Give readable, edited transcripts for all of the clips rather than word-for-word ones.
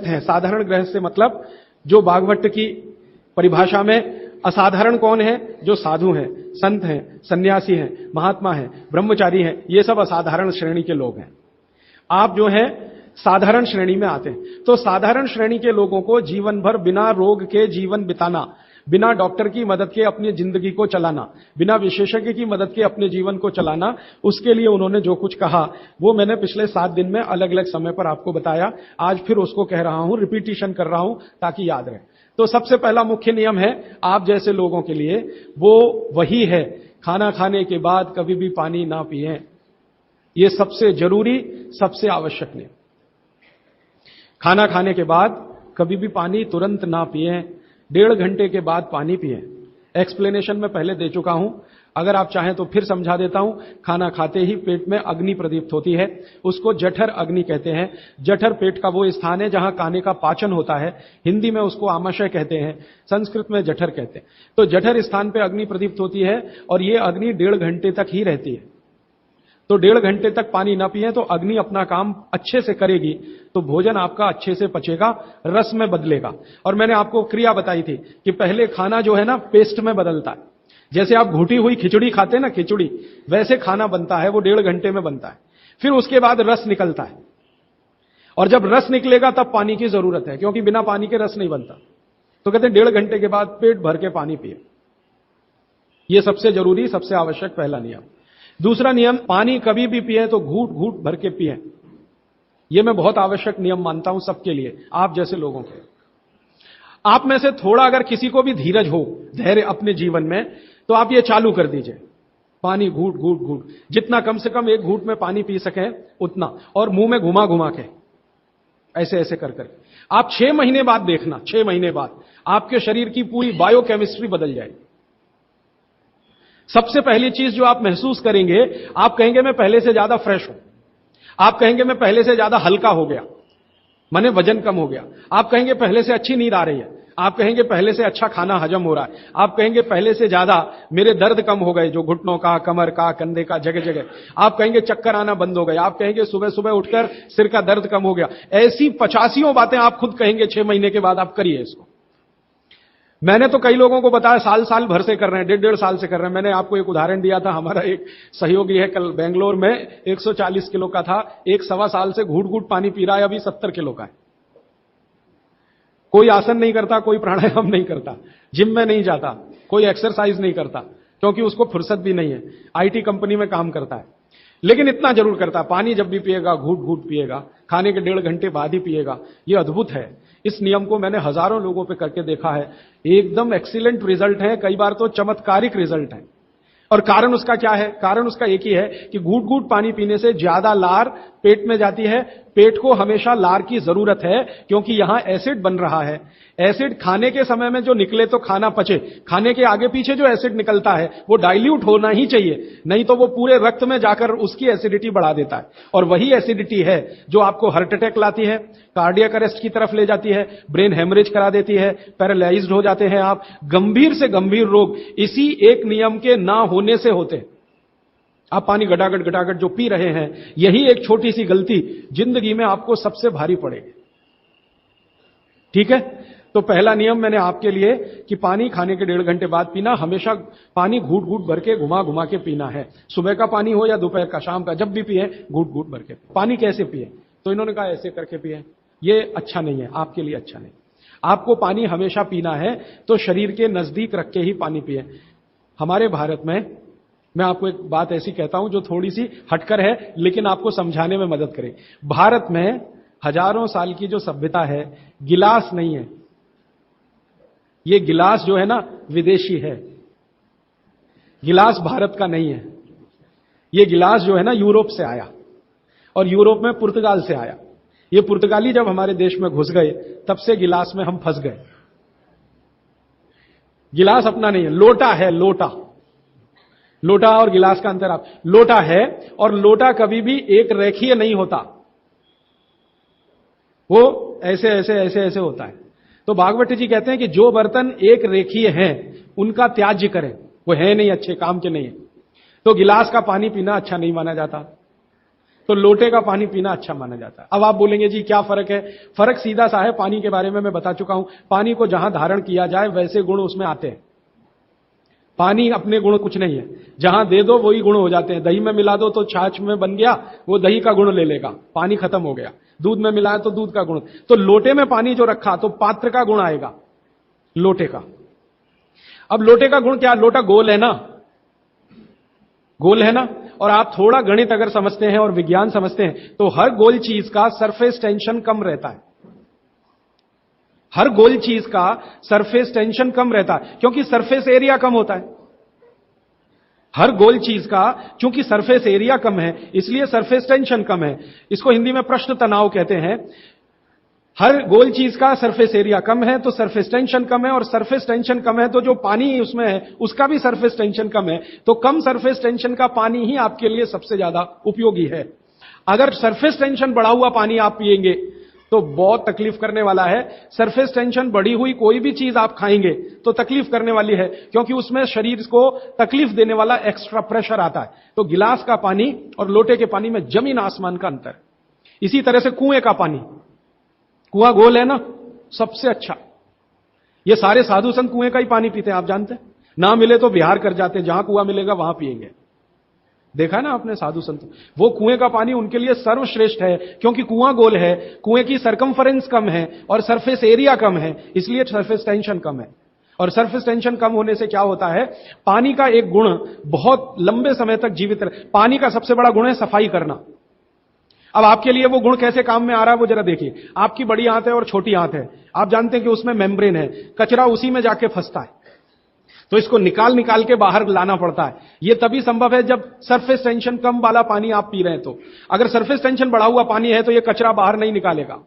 गृहस्थ हैं। साधारण गृहस्थ से मतलब जो भागवत की परिभाषा में असाधारण कौन है? जो साधु हैं, संत हैं, सन्यासी हैं, महात्मा हैं, ब्रह्मचारी हैं, ये सब असाधारण श्रेणी के लोग हैं। आप जो है साधारण श्रेणी में आते हैं। तो साधारण श्रेणी के लोगों को जीवन भर बिना रोग के जीवन बिताना, बिना डॉक्टर की मदद के अपनी जिंदगी को चलाना, बिना विशेषज्ञ की मदद के अपने जीवन को चलाना, उसके लिए उन्होंने जो कुछ कहा वो मैंने पिछले 7 दिन में अलग अलग समय पर आपको बताया। आज फिर उसको कह रहा हूं, रिपीटिशन कर रहा हूं ताकि याद रहे। तो सबसे पहला मुख्य नियम है आप जैसे लोगों के लिए, वो वही है, खाना खाने के बाद कभी भी पानी ना पिएं। ये सबसे जरूरी, सबसे आवश्यक नियम। खाना खाने के बाद कभी भी पानी तुरंत ना पिएं, 1.5 घंटे के बाद पानी पिएं। एक्सप्लेनेशन में पहले दे चुका हूं, अगर आप चाहें तो फिर समझा देता हूं। खाना खाते ही पेट में अग्नि प्रदीप्त होती है, उसको जठर अग्नि कहते हैं। जठर पेट का वो स्थान है जहां खाने का पाचन होता है। हिंदी में उसको आमाशय कहते हैं, संस्कृत में जठर कहते हैं। तो जठर स्थान पे अग्नि प्रदीप्त होती है और ये अग्नि 1.5 घंटे तक ही रहती है। तो 1.5 घंटे तक पानी ना पिए तो अग्नि अपना काम अच्छे से करेगी, तो भोजन आपका अच्छे से पचेगा, रस में बदलेगा। और मैंने आपको क्रिया बताई थी कि पहले खाना जो है ना पेस्ट में बदलता है। जैसे आप घुटी हुई खिचड़ी खाते हैं ना, खिचड़ी, वैसे खाना बनता है, वो 1.5 घंटे में बनता है। फिर उसके बाद रस निकलता है, और जब रस निकलेगा तब पानी की जरूरत है, क्योंकि बिना पानी के रस नहीं बनता। तो कहते हैं 1.5 घंटे के बाद पेट भर के पानी पिए। यह सबसे जरूरी, सबसे आवश्यक पहला नियम। दूसरा नियम, पानी कभी भी पिए तो घूट घूट भर के पिए। यह मैं बहुत आवश्यक नियम मानता हूं सबके लिए, आप जैसे लोगों के। आप में से थोड़ा अगर किसी को भी धीरज हो, धैर्य अपने जीवन में, तो आप ये चालू कर दीजिए, पानी घूट घूट घूट, जितना कम से कम 1 घूट में पानी पी सके उतना, और मुंह में घुमा घुमा के ऐसे ऐसे कर कर। आप 6 महीने बाद देखना, 6 महीने बाद आपके शरीर की पूरी बायोकेमिस्ट्री बदल जाएगी। सबसे पहली चीज जो आप महसूस करेंगे, आप कहेंगे मैं पहले से ज्यादा फ्रेश हूं, आप कहेंगे मैं पहले से ज्यादा हल्का हो गया, माने वजन कम हो गया, आप कहेंगे पहले से अच्छी नींद आ रही है, आप कहेंगे पहले से अच्छा खाना हजम हो रहा है, आप कहेंगे पहले से ज्यादा मेरे दर्द कम हो गए, जो घुटनों का, कमर का, कंधे का, जगह जगह, आप कहेंगे चक्कर आना बंद हो गए, आप कहेंगे सुबह सुबह उठकर सिर का दर्द कम हो गया। ऐसी 85 बातें आप खुद कहेंगे 6 महीने के बाद। आप करिए इसको। मैंने तो कई लोगों को बताया साल साल भर से कर रहे हैं, 1.5 साल से कर रहे हैं। मैंने आपको एक उदाहरण दिया था, हमारा एक सहयोगी है कल बेंगलोर में, 140 किलो का था, 1 सवा साल से घूट घूट पानी पी रहा है, अभी 70 किलो का है। कोई आसन नहीं करता, कोई प्राणायाम नहीं करता, जिम में नहीं जाता, कोई एक्सरसाइज नहीं करता, क्योंकि उसको फुर्सत भी नहीं है, आईटी कंपनी में काम करता है। लेकिन इतना जरूर करता है, पानी जब भी पिएगा घूट घूट पिएगा, खाने के 1.5 घंटे बाद ही पिएगा। यह अद्भुत है। इस नियम को मैंने हजारों लोगों पे करके देखा है, एकदम एक्सीलेंट रिजल्ट है, कई बार तो चमत्कारिक रिजल्ट है। और कारण उसका क्या है? कारण उसका एक ही है कि घूट घूट पानी पीने से ज्यादा लार पेट में जाती है। पेट को हमेशा लार की जरूरत है, क्योंकि यहां एसिड बन रहा है। एसिड खाने के समय में जो निकले तो खाना पचे, खाने के आगे पीछे जो एसिड निकलता है वो डाइल्यूट होना ही चाहिए, नहीं तो वो पूरे रक्त में जाकर उसकी एसिडिटी बढ़ा देता है। और वही एसिडिटी है जो आपको हार्ट अटैक लाती है, कार्डियक अरेस्ट की तरफ ले जाती है, ब्रेन हेमरेज करा देती है, पैरालाइज्ड हो जाते हैं आप। गंभीर से गंभीर रोग इसी एक नियम के ना होने से होते हैं। आप पानी गटागट गटागट जो पी रहे हैं, यही एक छोटी सी गलती जिंदगी में आपको सबसे भारी पड़ेगी। ठीक है? तो पहला नियम मैंने आपके लिए कि पानी खाने के 1.5 घंटे बाद पीना, हमेशा पानी घूट घूट भर के घुमा घुमा के पीना है। सुबह का पानी हो या दोपहर का, शाम का, जब भी पिए घूट घूट भर के। पानी कैसे पिए? तो इन्होंने कहा ऐसे करके पिए। ये अच्छा नहीं है, आपके लिए अच्छा नहीं। आपको पानी हमेशा पीना है तो शरीर के नजदीक रख के ही पानी पिए। हमारे भारत में, मैं आपको एक बात ऐसी कहता हूं जो थोड़ी सी हटकर है, लेकिन आपको समझाने में मदद करे। भारत में हजारों साल की जो सभ्यता है, गिलास नहीं है। ये गिलास जो है ना विदेशी है, गिलास भारत का नहीं है। ये गिलास जो है ना यूरोप से आया, और यूरोप में पुर्तगाल से आया। ये पुर्तगाली जब हमारे देश में घुस गए, तब से गिलास में हम फंस गए। गिलास अपना नहीं है, लोटा है, लोटा। लोटा और गिलास का अंतर आप, लोटा है और लोटा कभी भी एक रेखीय नहीं होता, वो ऐसे ऐसे ऐसे ऐसे होता है। तो भागवत जी कहते हैं कि जो बर्तन एक रेखीय हैं उनका त्याज्य करें, वो है नहीं अच्छे काम के नहीं है। तो गिलास का पानी पीना अच्छा नहीं माना जाता। तो लोटे का पानी पीना अच्छा माना जाता है। अब आप बोलेंगे जी क्या फर्क है? फर्क सीधा सा है, पानी के बारे में मैं बता चुका हूं। पानी को जहां धारण किया जाए वैसे गुण उसमें आते हैं। पानी अपने गुण कुछ नहीं है, जहां दे दो वही गुण हो जाते हैं। दही में मिला दो तो छाछ में बन गया, वो दही का गुण ले लेगा, पानी खत्म हो गया। दूध में मिलाया तो दूध का गुण। तो लोटे में पानी जो रखा तो पात्र का गुण आएगा लोटे का। अब लोटे का गुण क्या? लोटा गोल है ना, गोल है ना। और आप थोड़ा गणित अगर समझते हैं और विज्ञान समझते हैं तो हर गोल चीज का सरफेस टेंशन कम रहता है। हर गोल चीज का सरफेस टेंशन कम रहता है क्योंकि सरफेस एरिया कम होता है। हर गोल चीज का चूंकि सरफेस एरिया कम है इसलिए सरफेस टेंशन कम है। इसको हिंदी में पृष्ठ तनाव कहते हैं। हर गोल चीज का सरफेस एरिया कम है तो सरफेस टेंशन कम है, और सरफेस टेंशन कम है तो जो पानी उसमें है उसका भी सरफेस टेंशन कम है। तो कम सरफेस टेंशन का पानी ही आपके लिए सबसे ज्यादा उपयोगी है। अगर सरफेस टेंशन बढ़ा हुआ पानी आप पिएंगे तो बहुत तकलीफ करने वाला है। सरफेस टेंशन बढ़ी हुई कोई भी चीज आप खाएंगे तो तकलीफ करने वाली है, क्योंकि उसमें शरीर को तकलीफ देने वाला एक्स्ट्रा प्रेशर आता है। तो गिलास का पानी और लोटे के पानी में जमीन आसमान का अंतर। इसी तरह से कुएं का पानी, कुआं गोल है ना, सबसे अच्छा। ये सारे साधु संत कुएं का ही पानी पीते हैं, आप जानते हैं। ना मिले तो बिहार कर जाते हैं, जहां कुआं मिलेगा वहां पिएंगे। देखा है ना आपने साधु संत, वो कुएं का पानी उनके लिए सर्वश्रेष्ठ है, क्योंकि कुआं गोल है, कुएं की सरकमफरेंस कम है और सरफेस एरिया कम है, इसलिए सरफेस टेंशन कम है। और सरफेस टेंशन कम होने से क्या होता है, पानी का एक गुण बहुत लंबे समय तक जीवित रहे। पानी का सबसे बड़ा गुण है सफाई करना। अब आपके लिए वो गुण कैसे काम में आ रहा है वो जरा देखिए। आपकी बड़ी आंत है और छोटी आंत है, आप जानते हैं कि उसमें मेम्ब्रेन है, कचरा उसी में जाके फंसता है, तो इसको निकाल निकाल के बाहर लाना पड़ता है। ये तभी संभव है जब सरफेस टेंशन कम वाला पानी आप पी रहे हैं। तो अगर सरफेस टेंशन बढ़ा हुआ पानी है तो ये कचरा बाहर नहीं निकालेगा।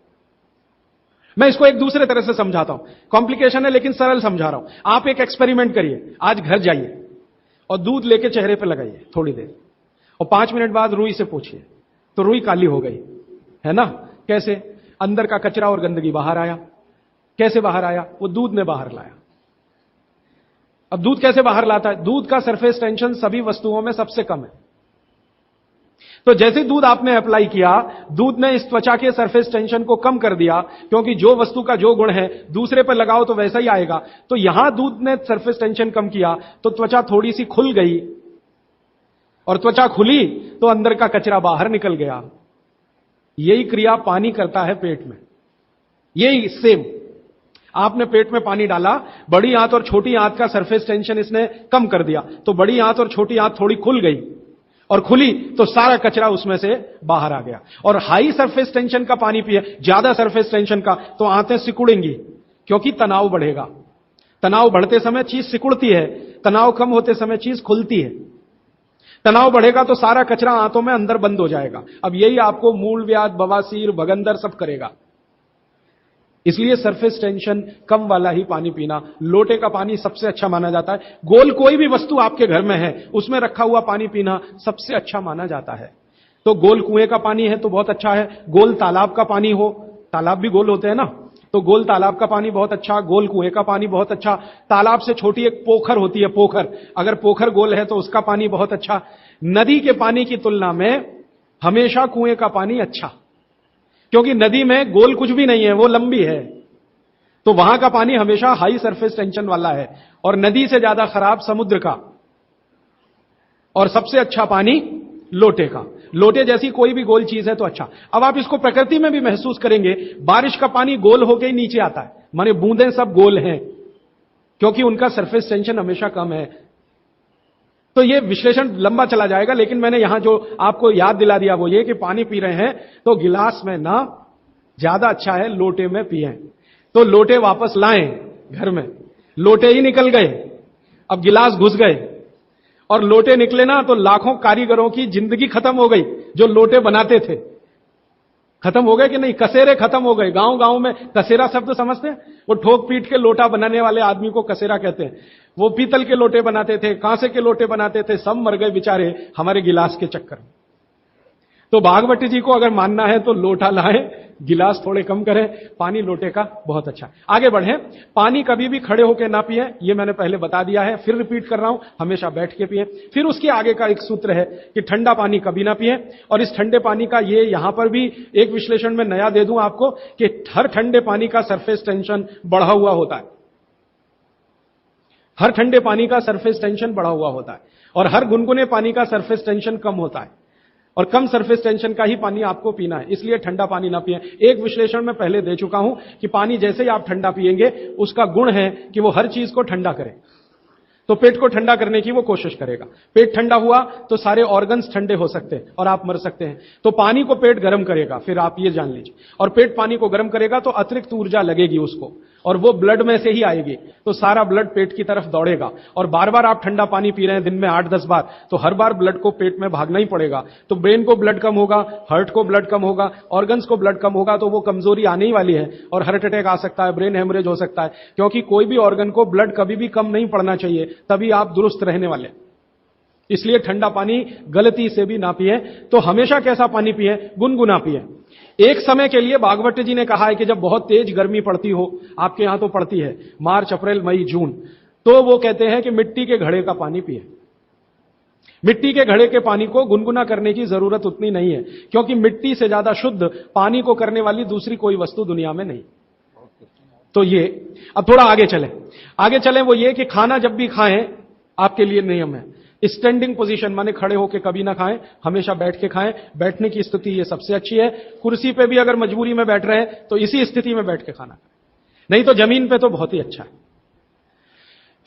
मैं इसको एक दूसरे तरह से समझाता हूं, कॉम्प्लिकेशन है लेकिन सरल समझा रहा हूं। आप एक एक्सपेरिमेंट करिए, आज घर जाइए और दूध लेके चेहरे पर लगाइए थोड़ी देर, और 5 मिनट बाद रुई से पूछिए तो रुई काली हो गई है ना। कैसे? अंदर का कचरा और गंदगी बाहर आया। कैसे बाहर आया? वो दूध ने बाहर लाया। अब दूध कैसे बाहर लाता है? दूध का सरफेस टेंशन सभी वस्तुओं में सबसे कम है। तो जैसे दूध आपने अप्लाई किया, दूध ने इस त्वचा के सरफेस टेंशन को कम कर दिया, क्योंकि जो वस्तु का जो गुण है दूसरे पर लगाओ तो वैसा ही आएगा। तो यहां दूध ने सरफेस टेंशन कम किया तो त्वचा थोड़ी सी खुल गई, और त्वचा खुली तो अंदर का कचरा बाहर निकल गया। यही क्रिया पानी करता है पेट में। यही सेम, आपने पेट में पानी डाला, बड़ी आंत और छोटी आंत का सरफेस टेंशन इसने कम कर दिया, तो बड़ी आंत और छोटी आंत थोड़ी खुल गई, और खुली तो सारा कचरा उसमें से बाहर आ गया। और हाई सरफेस टेंशन का पानी पिए, ज्यादा सरफेस टेंशन का, तो आंतें सिकुड़ेंगी, क्योंकि तनाव बढ़ेगा। तनाव बढ़ते समय चीज सिकुड़ती है, तनाव कम होते समय चीज खुलती है। तनाव बढ़ेगा तो सारा कचरा आंतों में अंदर बंद हो जाएगा। अब यही आपको मूलव्याध, बवासीर, भगंदर सब करेगा। इसलिए सरफेस टेंशन कम वाला ही पानी पीना, लोटे का पानी सबसे अच्छा माना जाता है। गोल कोई भी वस्तु आपके घर में है उसमें रखा हुआ पानी पीना सबसे अच्छा माना जाता है। तो गोल कुएं का पानी है तो बहुत अच्छा है। गोल तालाब का पानी हो, तालाब भी गोल होते हैं ना, तो गोल तालाब का पानी बहुत अच्छा, गोल कुएं का पानी बहुत अच्छा। तालाब से छोटी एक पोखर होती है, पोखर, अगर पोखर गोल है तो उसका पानी बहुत अच्छा। नदी के पानी की तुलना में हमेशा कुएं का पानी अच्छा, क्योंकि नदी में गोल कुछ भी नहीं है, वो लंबी है, तो वहां का पानी हमेशा हाई सरफेस टेंशन वाला है। और नदी से ज्यादा खराब समुद्र का, और सबसे अच्छा पानी लोटे का। लोटे जैसी कोई भी गोल चीज है तो अच्छा। अब आप इसको प्रकृति में भी महसूस करेंगे, बारिश का पानी गोल होकर ही नीचे आता है, माने बूंदें सब गोल हैं, क्योंकि उनका सरफेस टेंशन हमेशा कम है। तो ये विश्लेषण लंबा चला जाएगा, लेकिन मैंने यहां जो आपको याद दिला दिया वो ये कि पानी पी रहे हैं तो गिलास में ना, ज्यादा अच्छा है लोटे में पिए। तो लोटे वापस लाएं घर में, लोटे ही निकल गए, अब गिलास घुस गए, और लोटे निकले ना तो लाखों कारीगरों की जिंदगी खत्म हो गई जो लोटे बनाते थे। खत्म हो गए कि नहीं? कसेरे खत्म हो गए। गांव गांव में कसेरा शब्द समझते हैं? वो ठोक पीट के लोटा बनाने वाले आदमी को कसेरा कहते हैं। वो पीतल के लोटे बनाते थे, कांसे के लोटे बनाते थे, सब मर गए बेचारे हमारे गिलास के चक्कर में। तो भागवत जी को अगर मानना है तो लोटा लाए, गिलास थोड़े कम करें, पानी लोटे का बहुत अच्छा। आगे बढ़ें, पानी कभी भी खड़े होकर ना पिए, ये मैंने पहले बता दिया है, फिर रिपीट कर रहा हूं, हमेशा बैठ के पिए। फिर उसके आगे का एक सूत्र है कि ठंडा पानी कभी ना पिए, और इस ठंडे पानी का ये यहां पर भी एक विश्लेषण में नया दे दूं आपको कि हर ठंडे पानी का सरफेस टेंशन बढ़ा हुआ होता है। हर ठंडे पानी का सरफेस टेंशन बढ़ा हुआ होता है, और हर गुनगुने पानी का सरफेस टेंशन कम होता है, और कम सरफेस टेंशन का ही पानी आपको पीना है, इसलिए ठंडा पानी ना पिए। एक विश्लेषण में पहले दे चुका हूं कि पानी जैसे ही आप ठंडा पिएंगे, उसका गुण है कि वो हर चीज को ठंडा करे। तो पेट को ठंडा करने की वो कोशिश करेगा। पेट ठंडा हुआ तो सारे ऑर्गन्स ठंडे हो सकते हैं और आप मर सकते हैं। तो पानी को पेट गर्म करेगा, फिर आप ये जान लीजिए, और पेट पानी को गर्म करेगा तो अतिरिक्त ऊर्जा लगेगी उसको, और वो ब्लड में से ही आएगी, तो सारा ब्लड पेट की तरफ दौड़ेगा। और बार बार आप ठंडा पानी पी रहे हैं दिन में 8-10 बार, तो हर बार ब्लड को पेट में भागना ही पड़ेगा। तो ब्रेन को ब्लड कम होगा, हार्ट को ब्लड कम होगा, ऑर्गन्स को ब्लड कम होगा, तो वो कमजोरी आने ही वाली है, और हार्ट अटैक आ सकता है, ब्रेन हेमरेज हो सकता है, क्योंकि कोई भी ऑर्गन को ब्लड कभी भी कम नहीं पड़ना चाहिए, तभी आप दुरुस्त रहने वाले। इसलिए ठंडा पानी गलती से भी ना पिए। तो हमेशा कैसा पानी पिए? गुनगुना पिए। एक समय के लिए भागवत जी ने कहा है कि जब बहुत तेज गर्मी पड़ती हो, आपके यहां तो पड़ती है, मार्च, अप्रैल, मई, जून, तो वो कहते हैं कि मिट्टी के घड़े का पानी पिए। मिट्टी के घड़े के पानी को गुनगुना करने की जरूरत उतनी नहीं है, क्योंकि मिट्टी से ज्यादा शुद्ध पानी को करने वाली दूसरी कोई वस्तु दुनिया में नहीं। तो ये, अब थोड़ा आगे चलें, वो ये कि खाना जब भी खाएं, आपके लिए नियम है, स्टैंडिंग पोजीशन, माने खड़े होकर कभी ना खाएं, हमेशा बैठ के खाएं। बैठने की स्थिति ये सबसे अच्छी है। कुर्सी पे भी अगर मजबूरी में बैठ रहे हैं तो इसी स्थिति में बैठ के खाना खाएं, नहीं तो जमीन पे तो बहुत ही अच्छा है।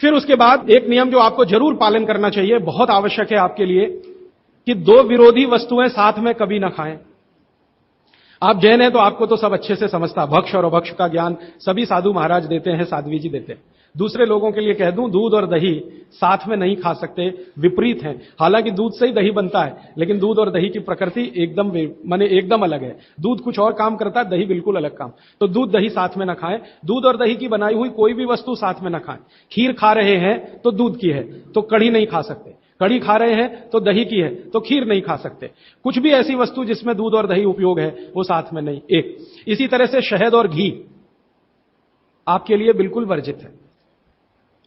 फिर उसके बाद एक नियम जो आपको जरूर पालन करना चाहिए, बहुत आवश्यक है आपके लिए, कि दो विरोधी वस्तुएं साथ में कभी ना खाएं। आप जैन हैं तो आपको तो सब अच्छे से समझता, भक्ष और अभक्ष का ज्ञान सभी साधु महाराज देते हैं, साध्वी जी देते हैं। दूसरे लोगों के लिए कह दूं, दूध और दही साथ में नहीं खा सकते, विपरीत हैं। हालांकि दूध से ही दही बनता है, लेकिन दूध और दही की प्रकृति एकदम अलग है। दूध कुछ और काम करता है, दही बिल्कुल अलग काम। तो दूध दही साथ में ना खाएं। दूध और दही की बनाई हुई कोई भी वस्तु साथ में ना खाएं। खीर खा रहे हैं तो दूध की है तो कढ़ी नहीं खा सकते, कढ़ी खा रहे हैं तो दही की है तो खीर नहीं खा सकते। कुछ भी ऐसी वस्तु जिसमें दूध और दही उपयोग है वो साथ में नहीं। एक इसी तरह से शहद और घी आपके लिए बिल्कुल वर्जित है,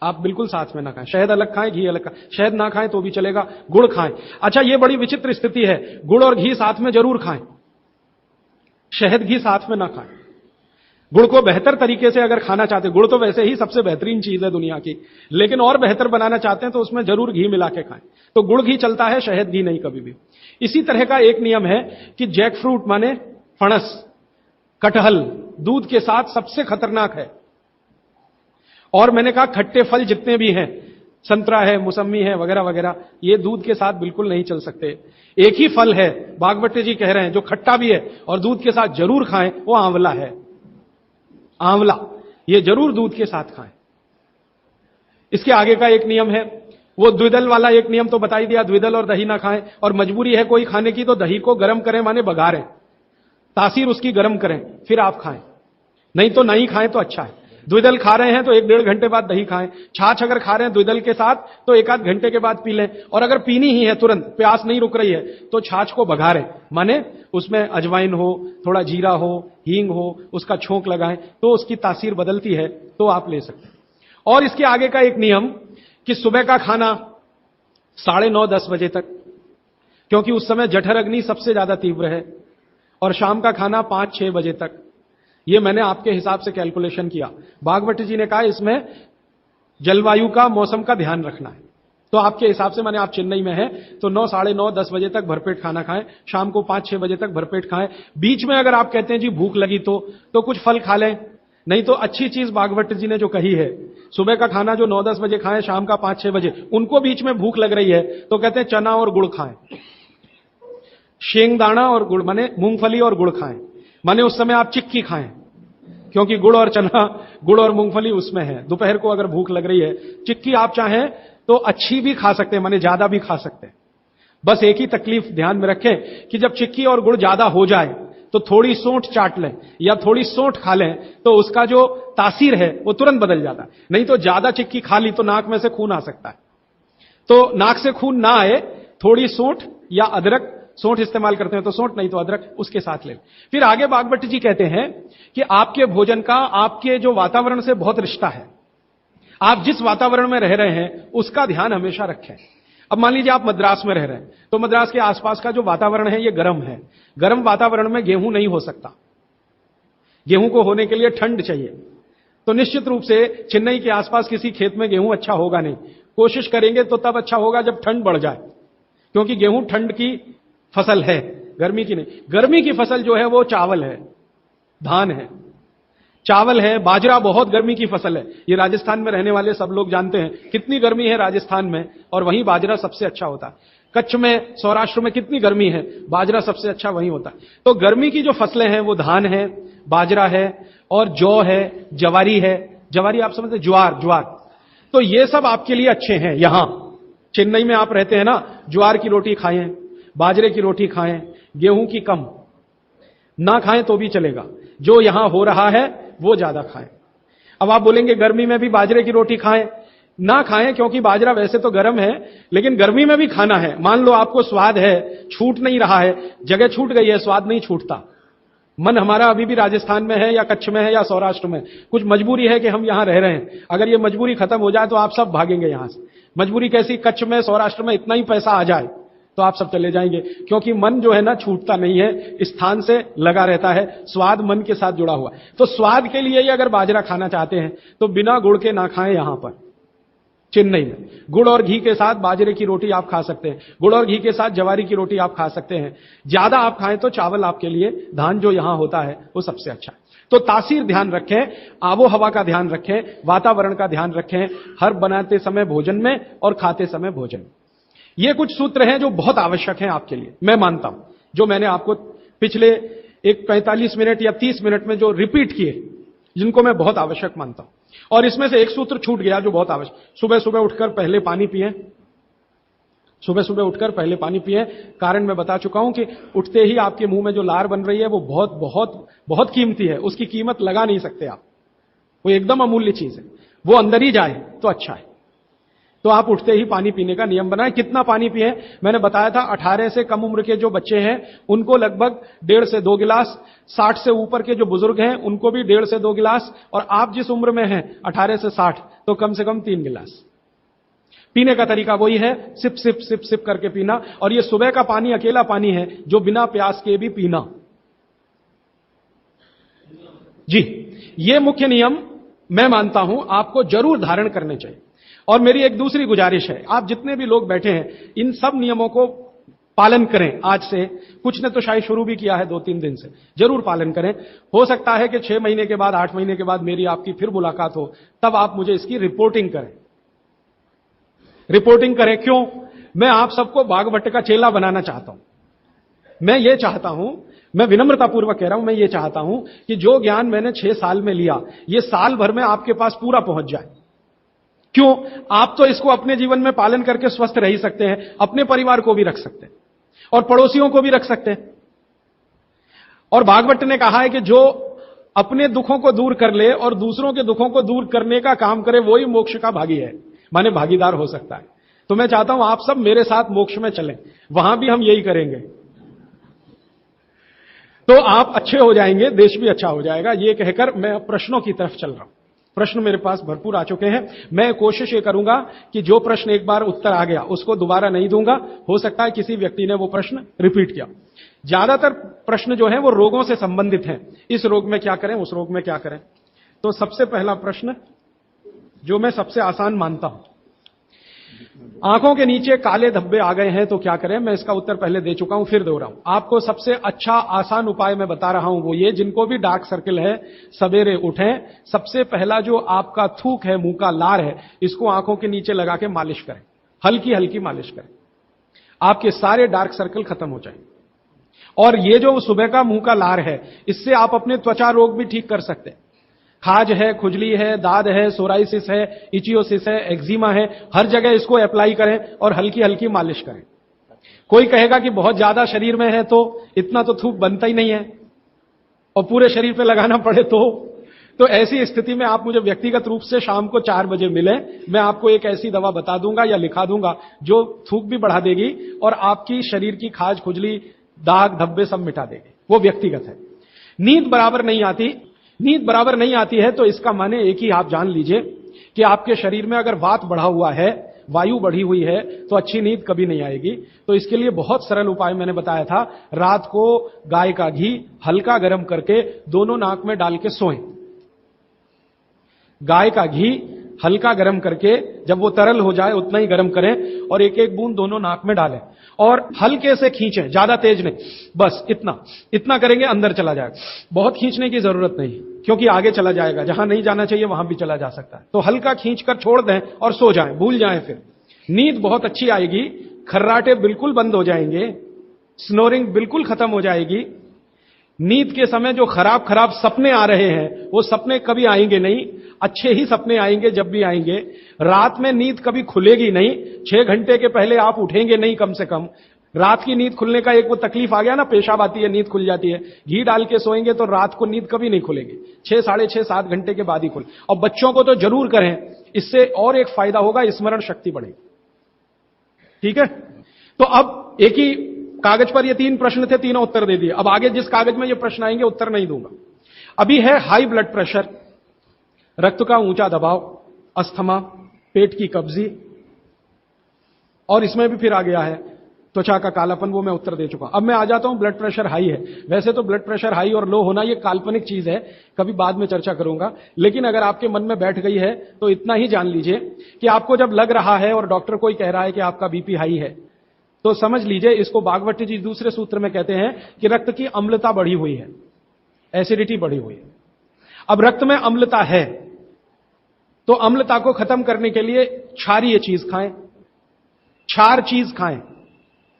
आप बिल्कुल साथ में ना खाएं। शहद अलग खाएं, घी अलग खाएं। शहद ना खाएं तो भी चलेगा, गुड़ खाएं। अच्छा, ये बड़ी विचित्र स्थिति है, गुड़ और घी साथ में जरूर खाएं, शहद घी साथ में ना खाएं। गुड़ को बेहतर तरीके से अगर खाना चाहते, गुड़ तो वैसे ही सबसे बेहतरीन चीज है दुनिया की, लेकिन और बेहतर बनाना चाहते हैं तो उसमें जरूर घी मिला के खाएं। तो गुड़ घी चलता है, शहद घी नहीं कभी भी। इसी तरह का एक नियम है कि जैक फ्रूट माने फणस, कटहल दूध के साथ सबसे खतरनाक है। और मैंने कहा खट्टे फल जितने भी हैं, संतरा है, मौसम्मी है, वगैरह वगैरह, ये दूध के साथ बिल्कुल नहीं चल सकते। एक ही फल है, भागवत जी कह रहे हैं, जो खट्टा भी है और दूध के साथ जरूर खाएं, वो आंवला है। आंवला ये जरूर दूध के साथ खाएं। इसके आगे का एक नियम है, वो द्विदल वाला एक नियम तो बता ही दिया, द्विदल और दही ना खाएं। और मजबूरी है कोई खाने की तो दही को गर्म करें, माने बघारें, तासीर उसकी गर्म करें, फिर आप खाएं, नहीं तो नहीं खाएं तो अच्छा है। द्विदल खा रहे हैं तो 1-1.5 घंटे बाद दही खाएं। छाछ अगर खा रहे हैं द्विदल के साथ तो 1-8 घंटे के बाद पी लें। और अगर पीनी ही है तुरंत, प्यास नहीं रुक रही है, तो छाछ को बघारें, माने उसमें अजवाइन हो, थोड़ा जीरा हो, हींग हो, उसका छोंक लगाएं तो उसकी तासीर बदलती है, तो आप ले सकते हैं। और इसके आगे का एक नियम कि सुबह का खाना 9:30-10 बजे तक, क्योंकि उस समय जठर अग्नि सबसे ज्यादा तीव्र है, और शाम का खाना 5-6 बजे तक। ये मैंने आपके हिसाब से कैलकुलेशन किया। भागवत जी ने कहा इसमें जलवायु का, मौसम का ध्यान रखना है, तो आपके हिसाब से, माने आप चेन्नई में हैं तो 9, 9:30, 10 बजे तक भरपेट खाना खाएं, शाम को 5-6 बजे तक भरपेट खाएं। बीच में अगर आप कहते हैं जी भूख लगी तो कुछ फल खा लें, नहीं तो अच्छी चीज भागवत जी ने जो कही है, सुबह का खाना जो 9-10 बजे खाएं, शाम का 5-6 बजे, उनको बीच में भूख लग रही है तो कहते हैं चना और गुड़ खाएं, शेंगदाना और गुड़, माने मूंगफली और गुड़ खाएं, माने उस समय आप चिक्की खाएं, क्योंकि गुड़ और चना, गुड़ और मूंगफली उसमें है। दोपहर को अगर भूख लग रही है, चिक्की आप चाहें तो अच्छी भी खा सकते हैं, माने ज्यादा भी खा सकते हैं। बस एक ही तकलीफ ध्यान में रखें कि जब चिक्की और गुड़ ज्यादा हो जाए तो थोड़ी सोंठ चाट लें या थोड़ी सोंठ खा लें, तो उसका जो तासीर है वो तुरंत बदल जाता है। नहीं तो ज्यादा चिक्की खा ली तो नाक में से खून आ सकता है। तो नाक से खून ना आए, थोड़ी सोंठ या अदरक सोंठ इस्तेमाल करते हैं तो सोंठ, नहीं तो अदरक उसके साथ ले। फिर आगे बागभट्ट जी कहते हैं कि आपके भोजन का आपके जो वातावरण से बहुत रिश्ता है। आप जिस वातावरण में रह रहे हैं उसका ध्यान हमेशा रखें। अब मान लीजिए आप मद्रास में रह रहे हैं, तो मद्रास के आसपास का जो वातावरण है ये गर्म है। गर्म वातावरण में गेहूं नहीं हो सकता। गेहूं को होने के लिए ठंड चाहिए। तो निश्चित रूप से चेन्नई के आसपास किसी खेत में गेहूं अच्छा होगा नहीं। कोशिश करेंगे तो तब अच्छा होगा जब ठंड बढ़ जाए, क्योंकि गेहूं ठंड की फसल है, गर्मी की नहीं। गर्मी की फसल जो है वो चावल है, धान है, चावल है, बाजरा बहुत गर्मी की फसल है। ये राजस्थान में रहने वाले सब लोग जानते हैं कितनी गर्मी है राजस्थान में, और वहीं बाजरा सबसे अच्छा होता है। कच्छ में, सौराष्ट्र में कितनी गर्मी है, बाजरा सबसे अच्छा वहीं होता है। तो गर्मी की जो फसलें हैं वो धान है, बाजरा है और जौ है, जवारी है। जवारी आप समझते हैं, ज्वार। तो ये सब आपके लिए अच्छे हैं। यहां चेन्नई में आप रहते हैं ना, ज्वार की रोटी खाएं, बाजरे की रोटी खाएं, गेहूं की कम ना खाएं तो भी चलेगा। जो यहां हो रहा है वो ज्यादा खाएं। अब आप बोलेंगे गर्मी में भी बाजरे की रोटी खाएं, ना खाएं, क्योंकि बाजरा वैसे तो गर्म है, लेकिन गर्मी में भी खाना है। मान लो आपको स्वाद है, छूट नहीं रहा है, जगह छूट गई है, स्वाद नहीं छूटता। मन हमारा अभी भी राजस्थान में है या कच्छ में है या सौराष्ट्र में, कुछ मजबूरी है कि हम यहां रह रहे हैं। अगर ये मजबूरी खत्म हो जाए तो आप सब भागेंगे यहां से। मजबूरी कैसी, कच्छ में, सौराष्ट्र में इतना ही पैसा आ जाए तो आप सब चले जाएंगे, क्योंकि मन जो है ना छूटता नहीं है, स्थान से लगा रहता है, स्वाद मन के साथ जुड़ा हुआ। तो स्वाद के लिए ही अगर बाजरा खाना चाहते हैं तो बिना गुड़ के ना खाएं। यहां पर चेन्नई में गुड़ और घी के साथ बाजरे की रोटी आप खा सकते हैं, गुड़ और घी के साथ जवारी की रोटी आप खा सकते हैं। ज्यादा आप खाएं तो चावल आपके लिए, धान जो यहां होता है वो सबसे अच्छा है। तो तासीर ध्यान रखें, आबो हवा का ध्यान रखें, वातावरण का ध्यान रखें, हर बनाते समय भोजन में और खाते समय भोजन में। ये कुछ सूत्र हैं जो बहुत आवश्यक हैं आपके लिए, मैं मानता हूं, जो मैंने आपको पिछले एक 45 मिनट या 30 मिनट में जो रिपीट किए, जिनको मैं बहुत आवश्यक मानता हूं। और इसमें से एक सूत्र छूट गया जो बहुत आवश्यक, सुबह सुबह उठकर पहले पानी पिएं। सुबह सुबह उठकर पहले पानी पिएं। कारण मैं बता चुका हूं कि उठते ही आपके मुंह में जो लार बन रही है वो बहुत बहुत बहुत कीमती है, उसकी कीमत लगा नहीं सकते आप, वो एकदम अमूल्य चीज है। वो अंदर ही जाए तो अच्छा है। तो आप उठते ही पानी पीने का नियम बनाएं। कितना पानी पिए, मैंने बताया था 18 से कम उम्र के जो बच्चे हैं उनको लगभग 1.5 से 2 गिलास, 60 से ऊपर के जो बुजुर्ग हैं उनको भी 1.5 से 2 गिलास, और आप जिस उम्र में हैं 18 से 60 तो कम से कम 3 गिलास। पीने का तरीका वही है, सिप सिप सिप सिप करके पीना। और ये सुबह का पानी अकेला पानी है जो बिना प्यास के भी पीना। जी, ये मुख्य नियम मैं मानता हूं आपको जरूर धारण करने चाहिए। और मेरी एक दूसरी गुजारिश है, आप जितने भी लोग बैठे हैं इन सब नियमों को पालन करें। आज से कुछ ने तो शायद शुरू भी किया है 2-3 दिन से, जरूर पालन करें। हो सकता है कि 6 महीने के बाद, 8 महीने के बाद मेरी आपकी फिर मुलाकात हो, तब आप मुझे इसकी रिपोर्टिंग करें। रिपोर्टिंग करें क्यों? मैं आप सबको बागभट्ट का चेला बनाना चाहता हूं। मैं ये चाहता हूं, मैं विनम्रतापूर्वक कह रहा हूं, मैं ये चाहता हूं कि जो ज्ञान मैंने 6 साल में लिया, ये साल भर में आपके पास पूरा पहुंच जाए। क्यों? आप तो इसको अपने जीवन में पालन करके स्वस्थ रह ही सकते हैं, अपने परिवार को भी रख सकते हैं और पड़ोसियों को भी रख सकते हैं। और भागवत ने कहा है कि जो अपने दुखों को दूर कर ले और दूसरों के दुखों को दूर करने का काम करे वही मोक्ष का भागी है, माने भागीदार हो सकता है। तो मैं चाहता हूं आप सब मेरे साथ मोक्ष में चलें, वहां भी हम यही करेंगे। तो आप अच्छे हो जाएंगे, देश भी अच्छा हो जाएगा। ये कहकर मैं प्रश्नों की तरफ चल रहा हूं। प्रश्न मेरे पास भरपूर आ चुके हैं। मैं कोशिश ये करूंगा कि जो प्रश्न एक बार उत्तर आ गया उसको दोबारा नहीं दूंगा। हो सकता है किसी व्यक्ति ने वो प्रश्न रिपीट किया। ज्यादातर प्रश्न जो है वो रोगों से संबंधित हैं, इस रोग में क्या करें, उस रोग में क्या करें। तो सबसे पहला प्रश्न जो मैं सबसे आसान मानता हूं, आंखों के नीचे काले धब्बे आ गए हैं तो क्या करें। मैं इसका उत्तर पहले दे चुका हूं, फिर दे रहा हूं। आपको सबसे अच्छा आसान उपाय मैं बता रहा हूं, वो ये, जिनको भी डार्क सर्कल है सवेरे उठें, सबसे पहला जो आपका थूक है, मुंह का लार है, इसको आंखों के नीचे लगा के मालिश करें, हल्की हल्की मालिश करें। आपके सारे डार्क सर्कल खत्म हो जाएंगे। और ये जो सुबह का मुंह का लार है, इससे आप अपने त्वचा रोग भी ठीक कर सकते हैं। खाज है, खुजली है, दाद है, सोराइसिस है, इचियोसिस है, एक्जिमा है, हर जगह इसको अप्लाई करें और हल्की हल्की मालिश करें। कोई कहेगा कि बहुत ज्यादा शरीर में है तो इतना तो थूक बनता ही नहीं है और पूरे शरीर पे लगाना पड़े तो ऐसी स्थिति में आप मुझे व्यक्तिगत रूप से शाम को 4 बजे मिले, मैं आपको एक ऐसी दवा बता दूंगा या लिखा दूंगा जो थूक भी बढ़ा देगी और आपकी शरीर की खाज खुजली दाग धब्बे सब मिटा देगी। वो व्यक्तिगत है। नींद बराबर नहीं आती, नींद बराबर नहीं आती है तो इसका माने एक ही आप जान लीजिए कि आपके शरीर में अगर वात बढ़ा हुआ है, वायु बढ़ी हुई है, तो अच्छी नींद कभी नहीं आएगी। तो इसके लिए बहुत सरल उपाय मैंने बताया था, रात को गाय का घी हल्का गर्म करके दोनों नाक में डाल के सोएं। गाय का घी हल्का गर्म करके जब वो तरल हो जाए उतना ही गर्म करें और एक एक बूंद दोनों नाक में डालें और हल्के से खींचें, ज्यादा तेज नहीं, बस इतना करेंगे अंदर चला जाएगा। बहुत खींचने की जरूरत नहीं क्योंकि आगे चला जाएगा, जहां नहीं जाना चाहिए वहां भी चला जा सकता है। तो हल्का खींचकर छोड़ दें और सो जाएं, भूल जाएं। फिर नींद बहुत अच्छी आएगी, खर्राटे बिल्कुल बंद हो जाएंगे, स्नोरिंग बिल्कुल खत्म हो जाएगी। नींद के समय जो खराब खराब सपने आ रहे हैं वो सपने कभी आएंगे नहीं, अच्छे ही सपने आएंगे जब भी आएंगे। रात में नींद कभी खुलेगी नहीं, 6 घंटे के पहले आप उठेंगे नहीं कम से कम। रात की नींद खुलने का एक वो तकलीफ आ गया ना, पेशाब आती है नींद खुल जाती है। घी डाल के सोएंगे तो रात को नींद कभी नहीं खुलेगी, 6, साढ़े 6, 7 घंटे के बाद ही खुले। और बच्चों को तो जरूर करें, इससे और एक फायदा होगा, स्मरण शक्ति बढ़ेगी। ठीक है, तो अब एक ही कागज पर ये 3 प्रश्न थे, तीनों उत्तर दे दिए। अब आगे जिस कागज में ये प्रश्न आएंगे उत्तर नहीं दूंगा। अभी है हाई ब्लड प्रेशर, रक्त का ऊंचा दबाव, अस्थमा, पेट की कब्जी, और इसमें भी फिर आ गया है त्वचा का कालापन, वो मैं उत्तर दे चुका हूं। अब मैं आ जाता हूं ब्लड प्रेशर हाई है। वैसे तो ब्लड प्रेशर हाई और लो होना ये काल्पनिक चीज है, कभी बाद में चर्चा करूंगा, लेकिन अगर आपके मन में बैठ गई है तो इतना ही जान लीजिए कि आपको जब लग रहा है और डॉक्टर कोई कह रहा है कि आपका बीपी हाई है, तो समझ लीजिए, इसको भागवत जी दूसरे सूत्र में कहते हैं कि रक्त की अम्लता बढ़ी हुई है, एसिडिटी बढ़ी हुई है। अब रक्त में अम्लता है तो अम्लता को खत्म करने के लिए क्षारीय चीज खाएं, क्षार चीज खाएं,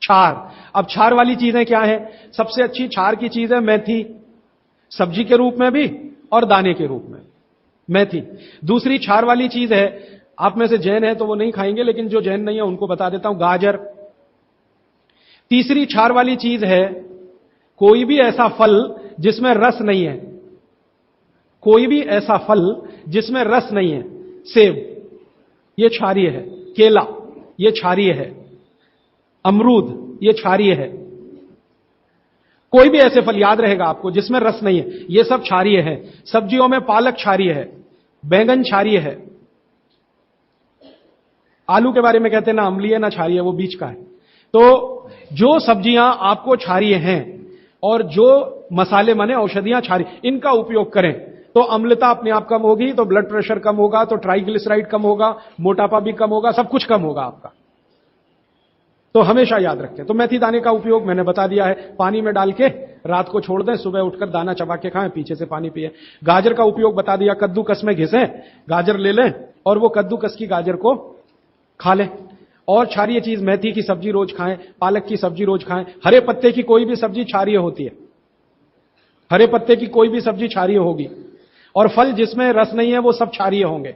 क्षार। अब क्षार वाली चीजें क्या है? सबसे अच्छी क्षार की चीज है मेथी, सब्जी के रूप में भी और दाने के रूप में मेथी। दूसरी क्षार वाली चीज है, आप में से जैन है तो वो नहीं खाएंगे, लेकिन जो जैन नहीं है उनको बता देता हूं, गाजर। तीसरी क्षार वाली चीज है कोई भी ऐसा फल जिसमें रस नहीं है, कोई भी ऐसा फल जिसमें रस नहीं है, सेब ये क्षारीय है, केला ये क्षारीय है, अमरूद ये क्षारीय है। कोई भी ऐसे फल याद रहेगा आपको जिसमें रस नहीं है, ये सब क्षारीय है। सब्जियों में पालक क्षारीय है, बैंगन क्षारीय है। आलू के बारे में कहते हैं ना अम्लीय ना क्षारीय, वो बीच का है। तो जो सब्जियां आपको क्षारीय हैं और जो मसाले माने औषधियां क्षारीय, इनका उपयोग करें तो अम्लता अपने आप कम होगी, तो ब्लड प्रेशर कम होगा, तो ट्राइग्लिसराइड कम होगा, मोटापा भी कम होगा, सब कुछ कम होगा आपका। तो हमेशा याद रखें। तो मेथी दाने का उपयोग मैंने बता दिया है, पानी में डाल के रात को छोड़ दें, सुबह उठकर दाना चबा के खाएं, पीछे से पानी पिए। गाजर का उपयोग बता दिया, कद्दूकस में घिसें, गाजर ले लें और वो कद्दूकस की गाजर को खा लें। और क्षारीय चीज मेथी की सब्जी रोज खाएं, पालक की सब्जी रोज खाएं। हरे पत्ते की कोई भी सब्जी क्षारीय होती है, हरे पत्ते की कोई भी सब्जी क्षारीय होगी, और फल जिसमें रस नहीं है वो सब क्षारीय होंगे।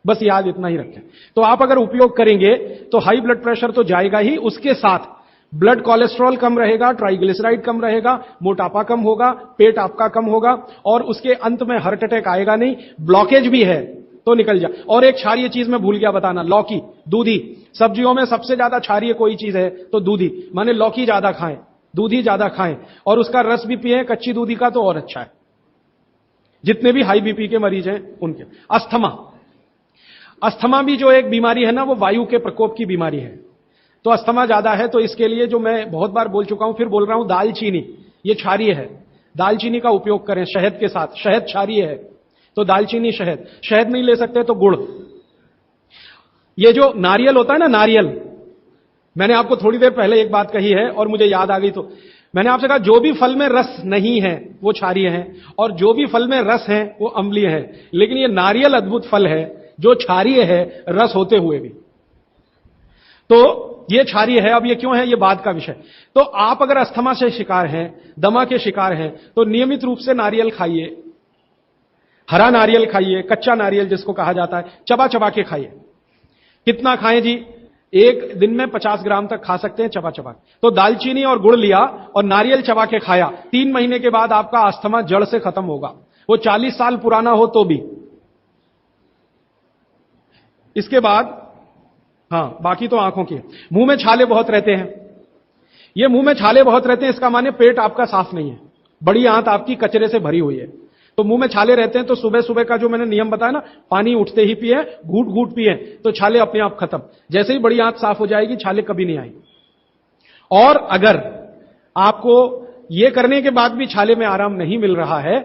बस याद इतना ही रखें। तो आप अगर उपयोग करेंगे तो हाई ब्लड प्रेशर तो जाएगा ही, उसके साथ ब्लड कोलेस्ट्रॉल कम रहेगा, ट्राइग्लिसराइड कम रहेगा, मोटापा कम होगा, पेट आपका कम होगा, और उसके अंत में हार्ट अटैक आएगा नहीं। ब्लॉकेज भी है तो निकल जा। और एक क्षारीय चीज मैं भूल गया बताना, लौकी, दूधी। सब्जियों में सबसे ज्यादा क्षारीय कोई चीज है तो दूधी, माने लौकी ज्यादा खाएं, दूधी ज्यादा खाएं, और उसका रस भी पिए कच्ची दूधी का, तो और अच्छा है। जितने भी हाई बीपी के मरीज हैं उनके। अस्थमा, अस्थमा भी जो एक बीमारी है ना, वो वायु के प्रकोप की बीमारी है। तो अस्थमा ज्यादा है तो इसके लिए जो मैं बहुत बार बोल चुका हूं, फिर बोल रहा हूं, दालचीनी ये क्षारीय है, दालचीनी का उपयोग करें शहद के साथ। शहद क्षारीय है तो दालचीनी, शहद। शहद नहीं ले सकते तो गुड़। ये जो नारियल होता है ना, नारियल, मैंने आपको थोड़ी देर पहले एक बात कही है और मुझे याद आ गई, तो मैंने आपसे कहा जो भी फल में रस नहीं है वो क्षारीय है, और जो भी फल में रस है वो अम्लीय है। लेकिन ये नारियल अद्भुत फल है जो क्षारीय है रस होते हुए भी, तो ये क्षारीय है। अब ये क्यों है, ये बाद का विषय। तो आप अगर अस्थमा से शिकार हैं, दमा के शिकार हैं, तो नियमित रूप से नारियल खाइए, हरा नारियल खाइए, कच्चा नारियल जिसको कहा जाता है, चबा चबा के खाइए। कितना खाएं जी? एक दिन में 50 ग्राम तक खा सकते हैं चबा चबा। तो दालचीनी और गुड़ लिया और नारियल चबा के खाया, 3 महीने के बाद आपका अस्थमा जड़ से खत्म होगा। वो 40 साल पुराना हो तो भी। इसके बाद हां, बाकी तो आंखों की। मुंह में छाले बहुत रहते हैं। ये मुंह में छाले बहुत रहते हैं, इसका माने पेट आपका साफ नहीं है, बड़ी आंत आपकी कचरे से भरी हुई है। तो मुंह में छाले रहते हैं तो सुबह सुबह का जो मैंने नियम बताया ना, पानी उठते ही पिए, घूट घूट पिए, तो छाले अपने आप खत्म। जैसे ही बड़ी आंत साफ हो जाएगी, छाले कभी नहीं आएंगे। और अगर आपको यह करने के बाद भी छाले में आराम नहीं मिल रहा है,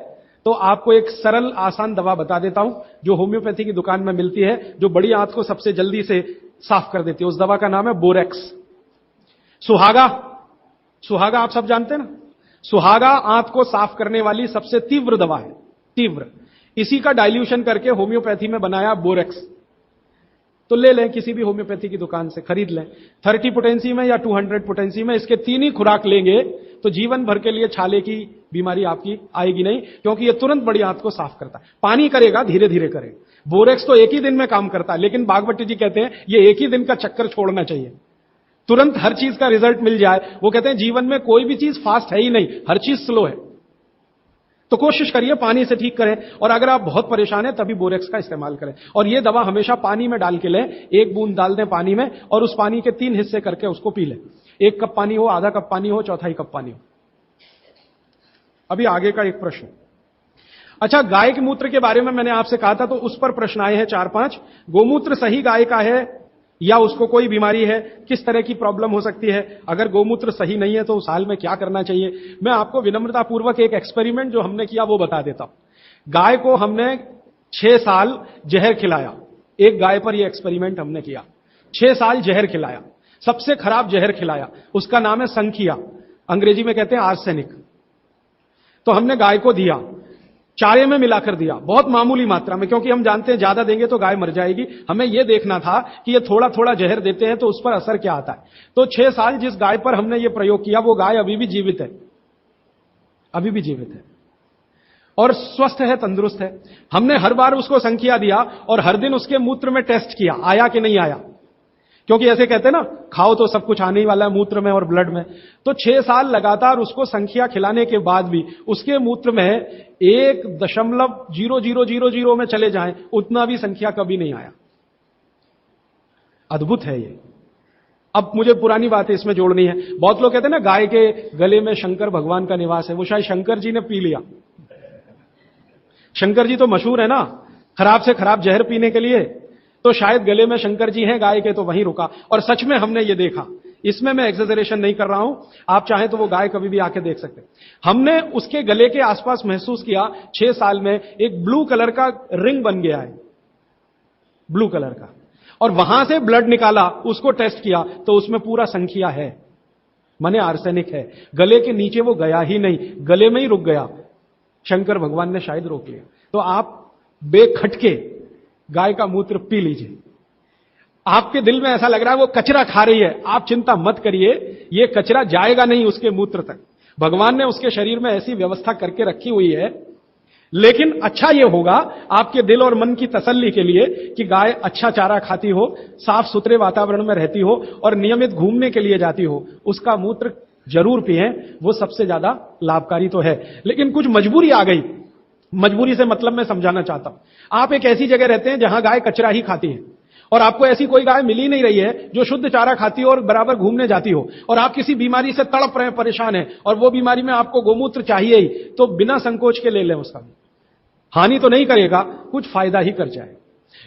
तो आपको एक सरल आसान दवा बता देता हूं, जो होम्योपैथी की दुकान में मिलती है, जो बड़ी आंत को सबसे जल्दी से साफ कर देती है। उस दवा का नाम है बोरेक्स। सुहागा, सुहागा आप सब जानते हैं ना, सुहागा आंत को साफ करने वाली सबसे तीव्र दवा है, तीव्र। इसी का डाइल्यूशन करके होम्योपैथी में बनाया बोरेक्स। तो ले लें, किसी भी होम्योपैथी की दुकान से खरीद लें। 30 पोटेंसी में या 200 पोटेंसी में इसके 3 ही खुराक लेंगे तो जीवन भर के लिए छाले की बीमारी आपकी आएगी नहीं, क्योंकि यह तुरंत बड़ी आंत को साफ करता है। पानी करेगा, धीरे धीरे करेगा। बोरेक्स तो एक ही दिन में काम करता है, लेकिन बागवती जी कहते हैं यह एक ही दिन का चक्कर छोड़ना चाहिए, तुरंत हर चीज का रिजल्ट मिल जाए। वो कहते हैं जीवन में कोई भी चीज फास्ट है ही नहीं, हर चीज स्लो है। तो कोशिश करिए पानी से ठीक करें, और अगर आप बहुत परेशान हैं तभी बोरेक्स का इस्तेमाल करें। और यह दवा हमेशा पानी में डाल के लें, 1 बूंद डाल दें पानी में, और उस पानी के 3 हिस्से करके उसको पी लें। 1 कप पानी हो, आधा कप पानी हो, चौथाई कप पानी हो। अभी आगे का एक प्रश्न। अच्छा, गाय के मूत्र के बारे में मैंने आपसे कहा था, तो उस पर प्रश्न आए हैं 4-5। गोमूत्र सही गाय का है या उसको कोई बीमारी है, किस तरह की प्रॉब्लम हो सकती है, अगर गोमूत्र सही नहीं है तो उस हाल में क्या करना चाहिए। मैं आपको विनम्रतापूर्वक एक एक्सपेरिमेंट जो हमने किया वो बता देता हूं। गाय को हमने 6 साल जहर खिलाया। एक गाय पर यह एक्सपेरिमेंट हमने किया, 6 साल जहर खिलाया, सबसे खराब जहर खिलाया, उसका नाम है संखिया, अंग्रेजी में कहते हैं आर्सेनिक। तो हमने गाय को दिया, चारे में मिलाकर दिया, बहुत मामूली मात्रा में, क्योंकि हम जानते हैं ज्यादा देंगे तो गाय मर जाएगी। हमें यह देखना था कि ये थोड़ा थोड़ा जहर देते हैं तो उस पर असर क्या आता है। तो 6 साल जिस गाय पर हमने ये प्रयोग किया, वो गाय अभी भी जीवित है, अभी भी जीवित है और स्वस्थ है, तंदुरुस्त है। हमने हर बार उसको संखिया दिया और हर दिन उसके मूत्र में टेस्ट किया, आया कि नहीं आया, क्योंकि ऐसे कहते हैं ना, खाओ तो सब कुछ आने ही वाला है मूत्र में और ब्लड में। तो 6 साल लगातार उसको संखिया खिलाने के बाद भी उसके मूत्र में 1.0000 में चले जाएं, उतना भी संख्या कभी नहीं आया। अद्भुत है ये। अब मुझे पुरानी बातें इसमें जोड़नी है। बहुत लोग कहते हैं ना, गाय के गले में शंकर भगवान का निवास है। वो शायद शंकर जी ने पी लिया। शंकर जी तो मशहूर है ना खराब से खराब जहर पीने के लिए, तो शायद गले में शंकर जी हैं गाय के, तो वहीं रुका। और सच में हमने ये देखा, इसमें मैं एक्सेजरेशन नहीं कर रहा हूं, आप चाहें तो वो गाय कभी भी आके देख सकते हैं। हमने उसके गले के आसपास महसूस किया 6 साल में एक ब्लू कलर का रिंग बन गया है, ब्लू कलर का, और वहां से ब्लड निकाला, उसको टेस्ट किया तो उसमें पूरा संख्या है, माने आर्सेनिक है। गले के नीचे वो गया ही नहीं, गले में ही रुक गया। शंकर भगवान ने शायद रोक लिया। तो आप बेखटके गाय का मूत्र पी लीजिए। आपके दिल में ऐसा लग रहा है वो कचरा खा रही है, आप चिंता मत करिए, ये कचरा जाएगा नहीं उसके मूत्र तक। भगवान ने उसके शरीर में ऐसी व्यवस्था करके रखी हुई है। लेकिन अच्छा यह होगा आपके दिल और मन की तसल्ली के लिए कि गाय अच्छा चारा खाती हो, साफ सुथरे वातावरण में रहती हो और नियमित घूमने के लिए जाती हो, उसका मूत्र जरूर पिएं, वो सबसे ज्यादा लाभकारी तो है। लेकिन कुछ मजबूरी आ गई, मजबूरी से मतलब मैं समझाना चाहता हूं। आप एक ऐसी जगह रहते हैं जहां गाय कचरा ही खाती है और आपको ऐसी कोई गाय मिल ही नहीं रही है जो शुद्ध चारा खाती हो और बराबर घूमने जाती हो, और आप किसी बीमारी से तड़प रहे हैं, परेशान हैं, और वो बीमारी में आपको गोमूत्र चाहिए ही, तो बिना संकोच के ले लें। उसका हानि तो नहीं करेगा, कुछ फायदा ही कर जाए।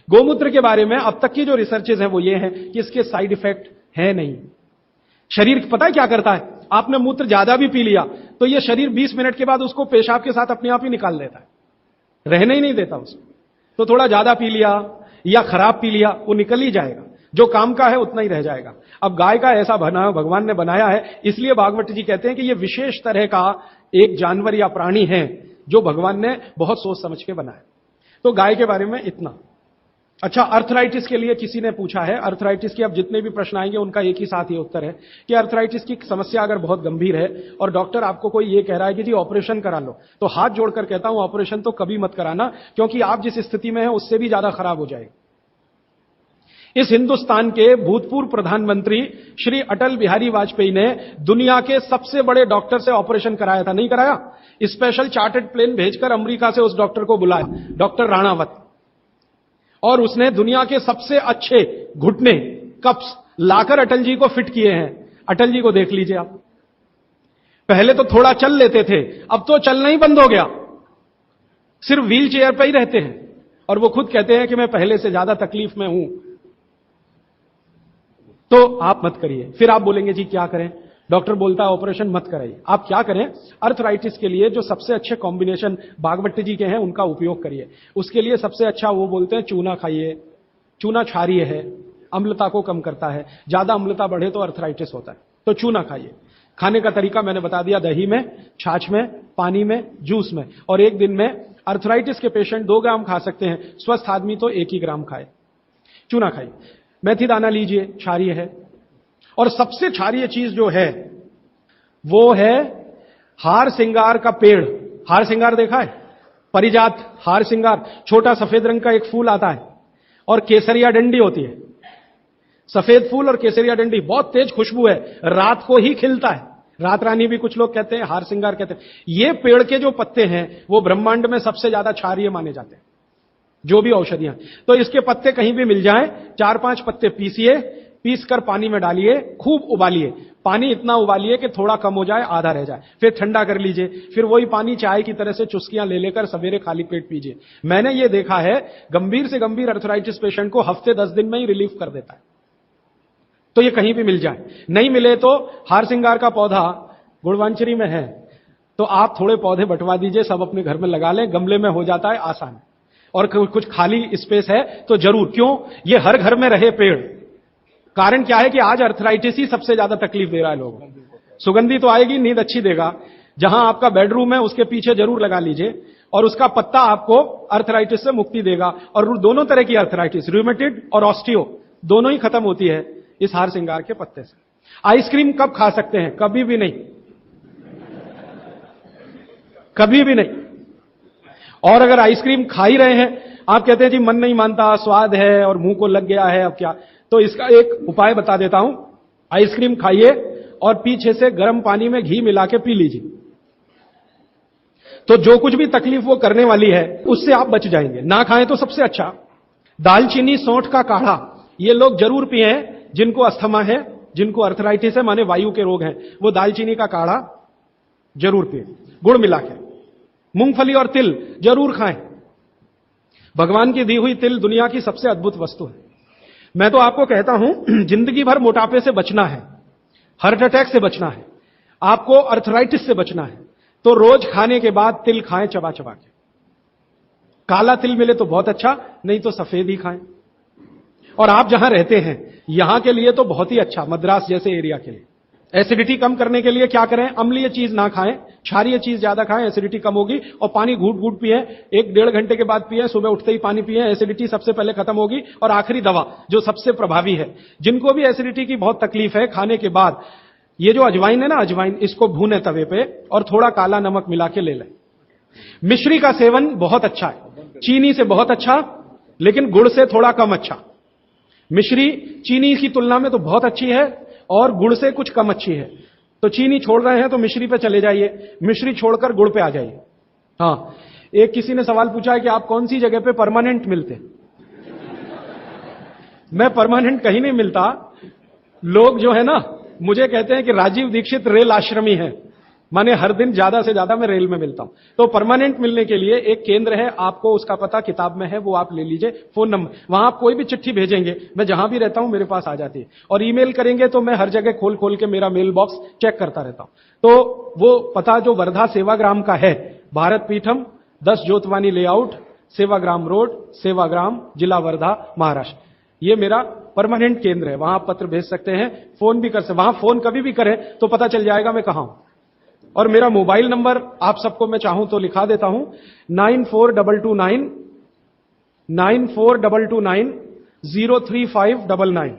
गोमूत्र के बारे में अब तक की जो रिसर्चेज हैं वो ये हैं कि इसके साइड इफेक्ट है नहीं। शरीर पता है क्या करता है, आपने मूत्र ज्यादा भी पी लिया तो ये शरीर 20 मिनट के बाद उसको पेशाब के साथ अपने आप ही निकाल देता है, रहने ही नहीं देता उसको। तो थोड़ा ज्यादा पी लिया या खराब पी लिया, वो निकल ही जाएगा, जो काम का है उतना ही रह जाएगा। अब गाय का ऐसा बना भगवान ने बनाया है, इसलिए भागवत जी कहते हैं कि ये विशेष तरह का एक जानवर या प्राणी है जो भगवान ने बहुत सोच समझ के बनाया। तो गाय के बारे में इतना। अच्छा, अर्थराइटिस के लिए किसी ने पूछा है, अर्थराइटिस के अब जितने भी प्रश्न आएंगे उनका एक ही साथ ही उत्तर है कि अर्थराइटिस की समस्या अगर बहुत गंभीर है और डॉक्टर आपको कोई ये कह रहा है कि जी ऑपरेशन करा लो, तो हाथ जोड़कर कहता हूं ऑपरेशन तो कभी मत कराना, क्योंकि आप जिस स्थिति में हैं उससे भी ज्यादा खराब हो जाएगी। इस हिंदुस्तान के भूतपूर्व प्रधानमंत्री श्री अटल बिहारी वाजपेयी ने दुनिया के सबसे बड़े डॉक्टर से ऑपरेशन कराया था, नहीं कराया? स्पेशल चार्टर्ड प्लेन भेजकर अमेरिका से उस डॉक्टर को बुलाया, डॉक्टर राणावत, और उसने दुनिया के सबसे अच्छे घुटने कप्स लाकर अटल जी को फिट किए हैं। अटल जी को देख लीजिए आप, पहले तो थोड़ा चल लेते थे, अब तो चलना ही बंद हो गया, सिर्फ व्हील चेयर पर ही रहते हैं, और वो खुद कहते हैं कि मैं पहले से ज्यादा तकलीफ में हूं। तो आप मत करिए। फिर आप बोलेंगे जी क्या करें, डॉक्टर बोलता है ऑपरेशन मत कराइए। आप क्या करें, अर्थराइटिस के लिए जो सबसे अच्छे कॉम्बिनेशन भागवत जी के हैं उनका उपयोग करिए। उसके लिए सबसे अच्छा वो बोलते हैं चूना खाइए, चूना क्षारीय है, अम्लता को कम करता है, ज्यादा अम्लता बढ़े तो अर्थराइटिस होता है, तो चूना खाइए। खाने का तरीका मैंने बता दिया, दही में, छाछ में, पानी में, जूस में, और एक दिन में अर्थराइटिस के पेशेंट 2 ग्राम खा सकते हैं, स्वस्थ आदमी तो 1 ही ग्राम खाए। चूना खाइए। मेथी दाना लीजिए, क्षारीय है। और सबसे क्षारीय चीज जो है वो है हार सिंगार का पेड़। हार सिंगार देखा है? परिजात हार सिंगार, छोटा सफेद रंग का एक फूल आता है और केसरिया डंडी होती है। सफेद फूल और केसरिया डंडी, बहुत तेज खुशबू है, रात को ही खिलता है। रात रानी भी कुछ लोग कहते हैं, हार सिंगार कहते हैं। ये पेड़ के जो पत्ते हैं वो ब्रह्मांड में सबसे ज्यादा क्षारीय माने जाते हैं, जो भी औषधियां। तो इसके पत्ते कहीं भी मिल जाएं, 4-5 पत्ते पीसिए, पीसकर पानी में डालिए, खूब उबालिए। पानी इतना उबालिए कि थोड़ा कम हो जाए, आधा रह जाए, फिर ठंडा कर लीजिए। फिर वही पानी चाय की तरह से चुस्कियां ले लेकर सवेरे खाली पेट पीजिए। मैंने ये देखा है, गंभीर से गंभीर अर्थराइटिस पेशेंट को हफ्ते 10 दिन में ही रिलीफ कर देता है। तो ये कहीं भी मिल जाए। नहीं मिले तो हार सिंगार का पौधा गुड़वांचरी में है, तो आप थोड़े पौधे बंटवा दीजिए, सब अपने घर में लगा लें, गमले में हो जाता है आसान। और कुछ खाली स्पेस है तो जरूर, क्यों, ये हर घर में रहे पेड़। कारण क्या है कि आज अर्थराइटिस ही सबसे ज्यादा तकलीफ दे रहा है लोगों को। सुगंधी तो आएगी, नींद अच्छी देगा। जहां आपका बेडरूम है उसके पीछे जरूर लगा लीजिए, और उसका पत्ता आपको अर्थराइटिस से मुक्ति देगा। और दोनों तरह की अर्थराइटिस, रूमेटिड और ऑस्टियो, दोनों ही खत्म होती है इस हार सिंगार के पत्ते से। आइसक्रीम कब खा सकते हैं? कभी भी नहीं, कभी भी नहीं। और अगर आइसक्रीम खा ही रहे हैं, आप कहते हैं जी मन नहीं मानता, स्वाद है और मुंह को लग गया है, अब क्या, तो इसका एक उपाय बता देता हूं। आइसक्रीम खाइए और पीछे से गर्म पानी में घी मिला के पी लीजिए, तो जो कुछ भी तकलीफ वो करने वाली है उससे आप बच जाएंगे। ना खाएं तो सबसे अच्छा। दालचीनी सौंठ का काढ़ा ये लोग जरूर पिए, जिनको अस्थमा है, जिनको अर्थराइटिस है, माने वायु के रोग हैं, वो दालचीनी का काढ़ा जरूर पिए, गुड़ मिला के। मूंगफली और तिल जरूर खाएं। भगवान की दी हुई तिल दुनिया की सबसे अद्भुत वस्तु है। मैं तो आपको कहता हूं, जिंदगी भर मोटापे से बचना है, हार्ट अटैक से बचना है, आपको अर्थराइटिस से बचना है, तो रोज खाने के बाद तिल खाएं, चबा चबा के। काला तिल मिले तो बहुत अच्छा, नहीं तो सफेद ही खाएं। और आप जहां रहते हैं यहां के लिए तो बहुत ही अच्छा, मद्रास जैसे एरिया के लिए। एसिडिटी कम करने के लिए क्या करें, अम्लीय चीज ना खाएं, क्षारीय चीज ज्यादा खाएं, एसिडिटी कम होगी। और पानी घूट घूट पिए, 1-1.5 घंटे के बाद पिए, सुबह उठते ही पानी पिए, एसिडिटी सबसे पहले खत्म होगी। और आखिरी दवा जो सबसे प्रभावी है, जिनको भी एसिडिटी की बहुत तकलीफ है, खाने के बाद ये जो अजवाइन है ना, अजवाइन, इसको भूने तवे पे और थोड़ा काला नमक मिला के ले लें। मिश्री का सेवन बहुत अच्छा है, चीनी से बहुत अच्छा, लेकिन गुड़ से थोड़ा कम अच्छा। मिश्री चीनी की तुलना में तो बहुत अच्छी है और गुड़ से कुछ कम अच्छी है। तो चीनी छोड़ रहे हैं तो मिश्री पे चले जाइए, मिश्री छोड़कर गुड़ पे आ जाइए। हाँ, एक किसी ने सवाल पूछा है कि आप कौन सी जगह पे परमानेंट मिलते? मैं परमानेंट कहीं नहीं मिलता। लोग जो है ना मुझे कहते हैं कि राजीव दीक्षित रेल आश्रमी है, माने हर दिन ज्यादा से ज्यादा मैं रेल में मिलता हूं। तो परमानेंट मिलने के लिए एक केंद्र है, आपको उसका पता किताब में है, वो आप ले लीजिए, फोन नंबर। वहां आप कोई भी चिट्ठी भेजेंगे, मैं जहां भी रहता हूं मेरे पास आ जाती है। और ईमेल करेंगे तो मैं हर जगह खोल खोल के मेरा मेल बॉक्स चेक करता रहता हूं। तो वो पता जो वर्धा सेवाग्राम का है, भारत पीठम, 10 ज्योतवानी लेआउट, सेवाग्राम रोड, सेवाग्राम, जिला वर्धा, महाराष्ट्र, ये मेरा परमानेंट केंद्र है। वहां आप पत्र भेज सकते हैं, फोन भी कर सकते, वहां फोन कभी भी करें तो पता चल जाएगा मैं कहां हूं। और मेरा मोबाइल नंबर आप सबको मैं चाहूं तो लिखा देता हूं, 9422903599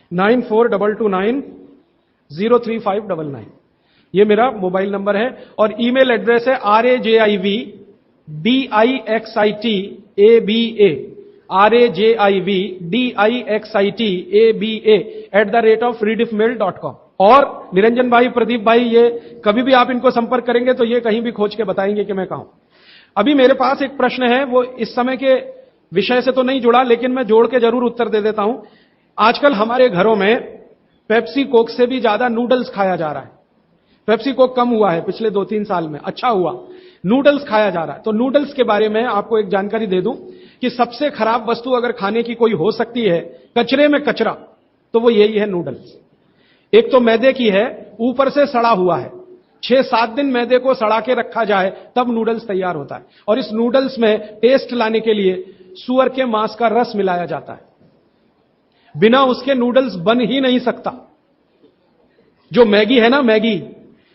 9422903599, ये मेरा मोबाइल नंबर है। और ईमेल एड्रेस है RAJIVDIXITABA RAJIVDIXITABA@rediffmail.com। और निरंजन भाई, प्रदीप भाई, ये कभी भी आप इनको संपर्क करेंगे तो ये कहीं भी खोज के बताएंगे कि मैं कहां हूं। अभी मेरे पास एक प्रश्न है, वो इस समय के विषय से तो नहीं जुड़ा, लेकिन मैं जोड़ के जरूर उत्तर दे देता हूं। आजकल हमारे घरों में पेप्सी कोक से भी ज्यादा नूडल्स खाया जा रहा है। पेप्सी कोक कम हुआ है पिछले 2-3 साल में, अच्छा हुआ, नूडल्स खाया जा रहा है। तो नूडल्स के बारे में आपको एक जानकारी दे दूं कि सबसे खराब वस्तु अगर खाने की कोई हो सकती है, कचरे में कचरा, तो वो यही है नूडल्स। एक तो मैदे की है, ऊपर से सड़ा हुआ है। 6-7 दिन मैदे को सड़ा के रखा जाए तब नूडल्स तैयार होता है। और इस नूडल्स में टेस्ट लाने के लिए सूअर के मांस का रस मिलाया जाता है। बिना उसके नूडल्स बन ही नहीं सकता। जो मैगी है ना, मैगी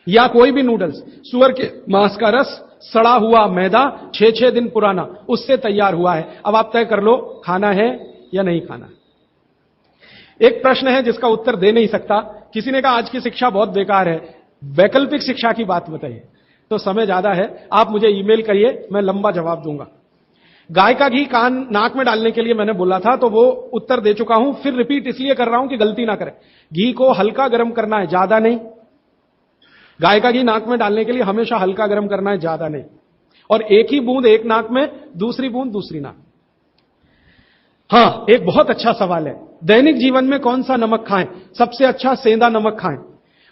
या कोई भी नूडल्स, सूअर के मांस का रस, सड़ा हुआ मैदा, 6-6 दिन पुराना, उससे तैयार हुआ है। अब आप तय कर लो, खाना है या नहीं खाना। एक प्रश्न है जिसका उत्तर दे नहीं सकता। किसी ने कहा आज की शिक्षा बहुत बेकार है, वैकल्पिक शिक्षा की बात बताइए। तो समय ज्यादा है, आप मुझे ईमेल करिए, मैं लंबा जवाब दूंगा। गाय का घी कान नाक में डालने के लिए मैंने बोला था, तो वो उत्तर दे चुका हूं। फिर रिपीट इसलिए कर रहा हूं कि गलती ना करें। घी को हल्का गर्म करना है, ज्यादा नहीं। गाय का घी नाक में डालने के लिए हमेशा हल्का गर्म करना है, ज्यादा नहीं। और एक ही बूंद एक नाक में, दूसरी बूंद दूसरी नाक। हां, एक बहुत अच्छा सवाल है, दैनिक जीवन में कौन सा नमक खाएं? सबसे अच्छा सेंधा नमक खाएं।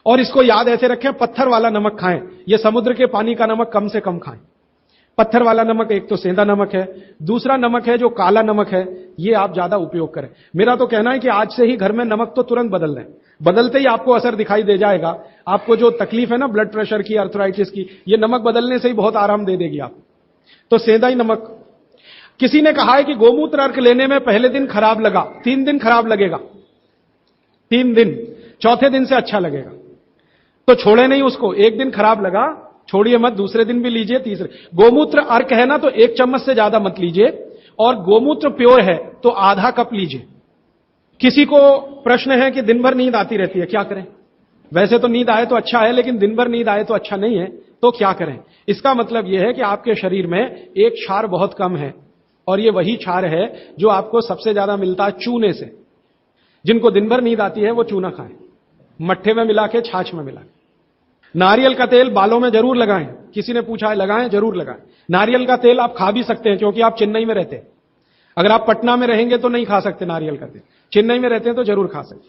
और इसको याद ऐसे रखें, पत्थर वाला नमक खाएं। यह समुद्र के पानी का नमक कम से कम खाएं। पत्थर वाला नमक एक तो सेंधा नमक है, दूसरा नमक है जो काला नमक है, ये आप ज्यादा उपयोग करें। मेरा तो कहना है कि आज से ही घर में नमक तो तुरंत बदल लें। बदलते ही आपको असर दिखाई दे जाएगा। आपको जो तकलीफ है ना ब्लड प्रेशर की, अर्थराइटिस की, ये नमक बदलने से ही बहुत आराम दे देगी आप। तो सेंधा ही नमक। किसी ने कहा है कि गोमूत्र अर्क लेने में पहले दिन खराब लगा, 3 दिन खराब लगेगा, 3 दिन, चौथे दिन से अच्छा लगेगा। तो छोड़े नहीं उसको। एक दिन खराब लगा, छोड़िए मत, दूसरे दिन भी लीजिए, तीसरे। गोमूत्र अर्क है ना, तो 1 चम्मच से ज्यादा मत लीजिए। और गोमूत्र प्योर है तो आधा कप लीजिए। किसी को प्रश्न है कि दिन भर नींद आती रहती है, क्या करें? वैसे तो नींद आए तो अच्छा है, लेकिन दिन भर नींद आए तो अच्छा नहीं है, तो क्या करें? इसका मतलब यह है कि आपके शरीर में एक क्षार बहुत कम है, और ये वही क्षार है जो आपको सबसे ज्यादा मिलता है चूने से। जिनको दिन भर नींद आती है वो चूना खाएं, मट्ठे में मिला के, छाछ में मिला के। नारियल का तेल बालों में जरूर लगाएं। किसी ने पूछा है, लगाएं? जरूर लगाएं। नारियल का तेल आप खा भी सकते हैं, क्योंकि आप चेन्नई में रहते हैं। अगर आप पटना में रहेंगे तो नहीं खा सकते नारियल का तेल, चेन्नई में रहते हैं तो जरूर खा सकते।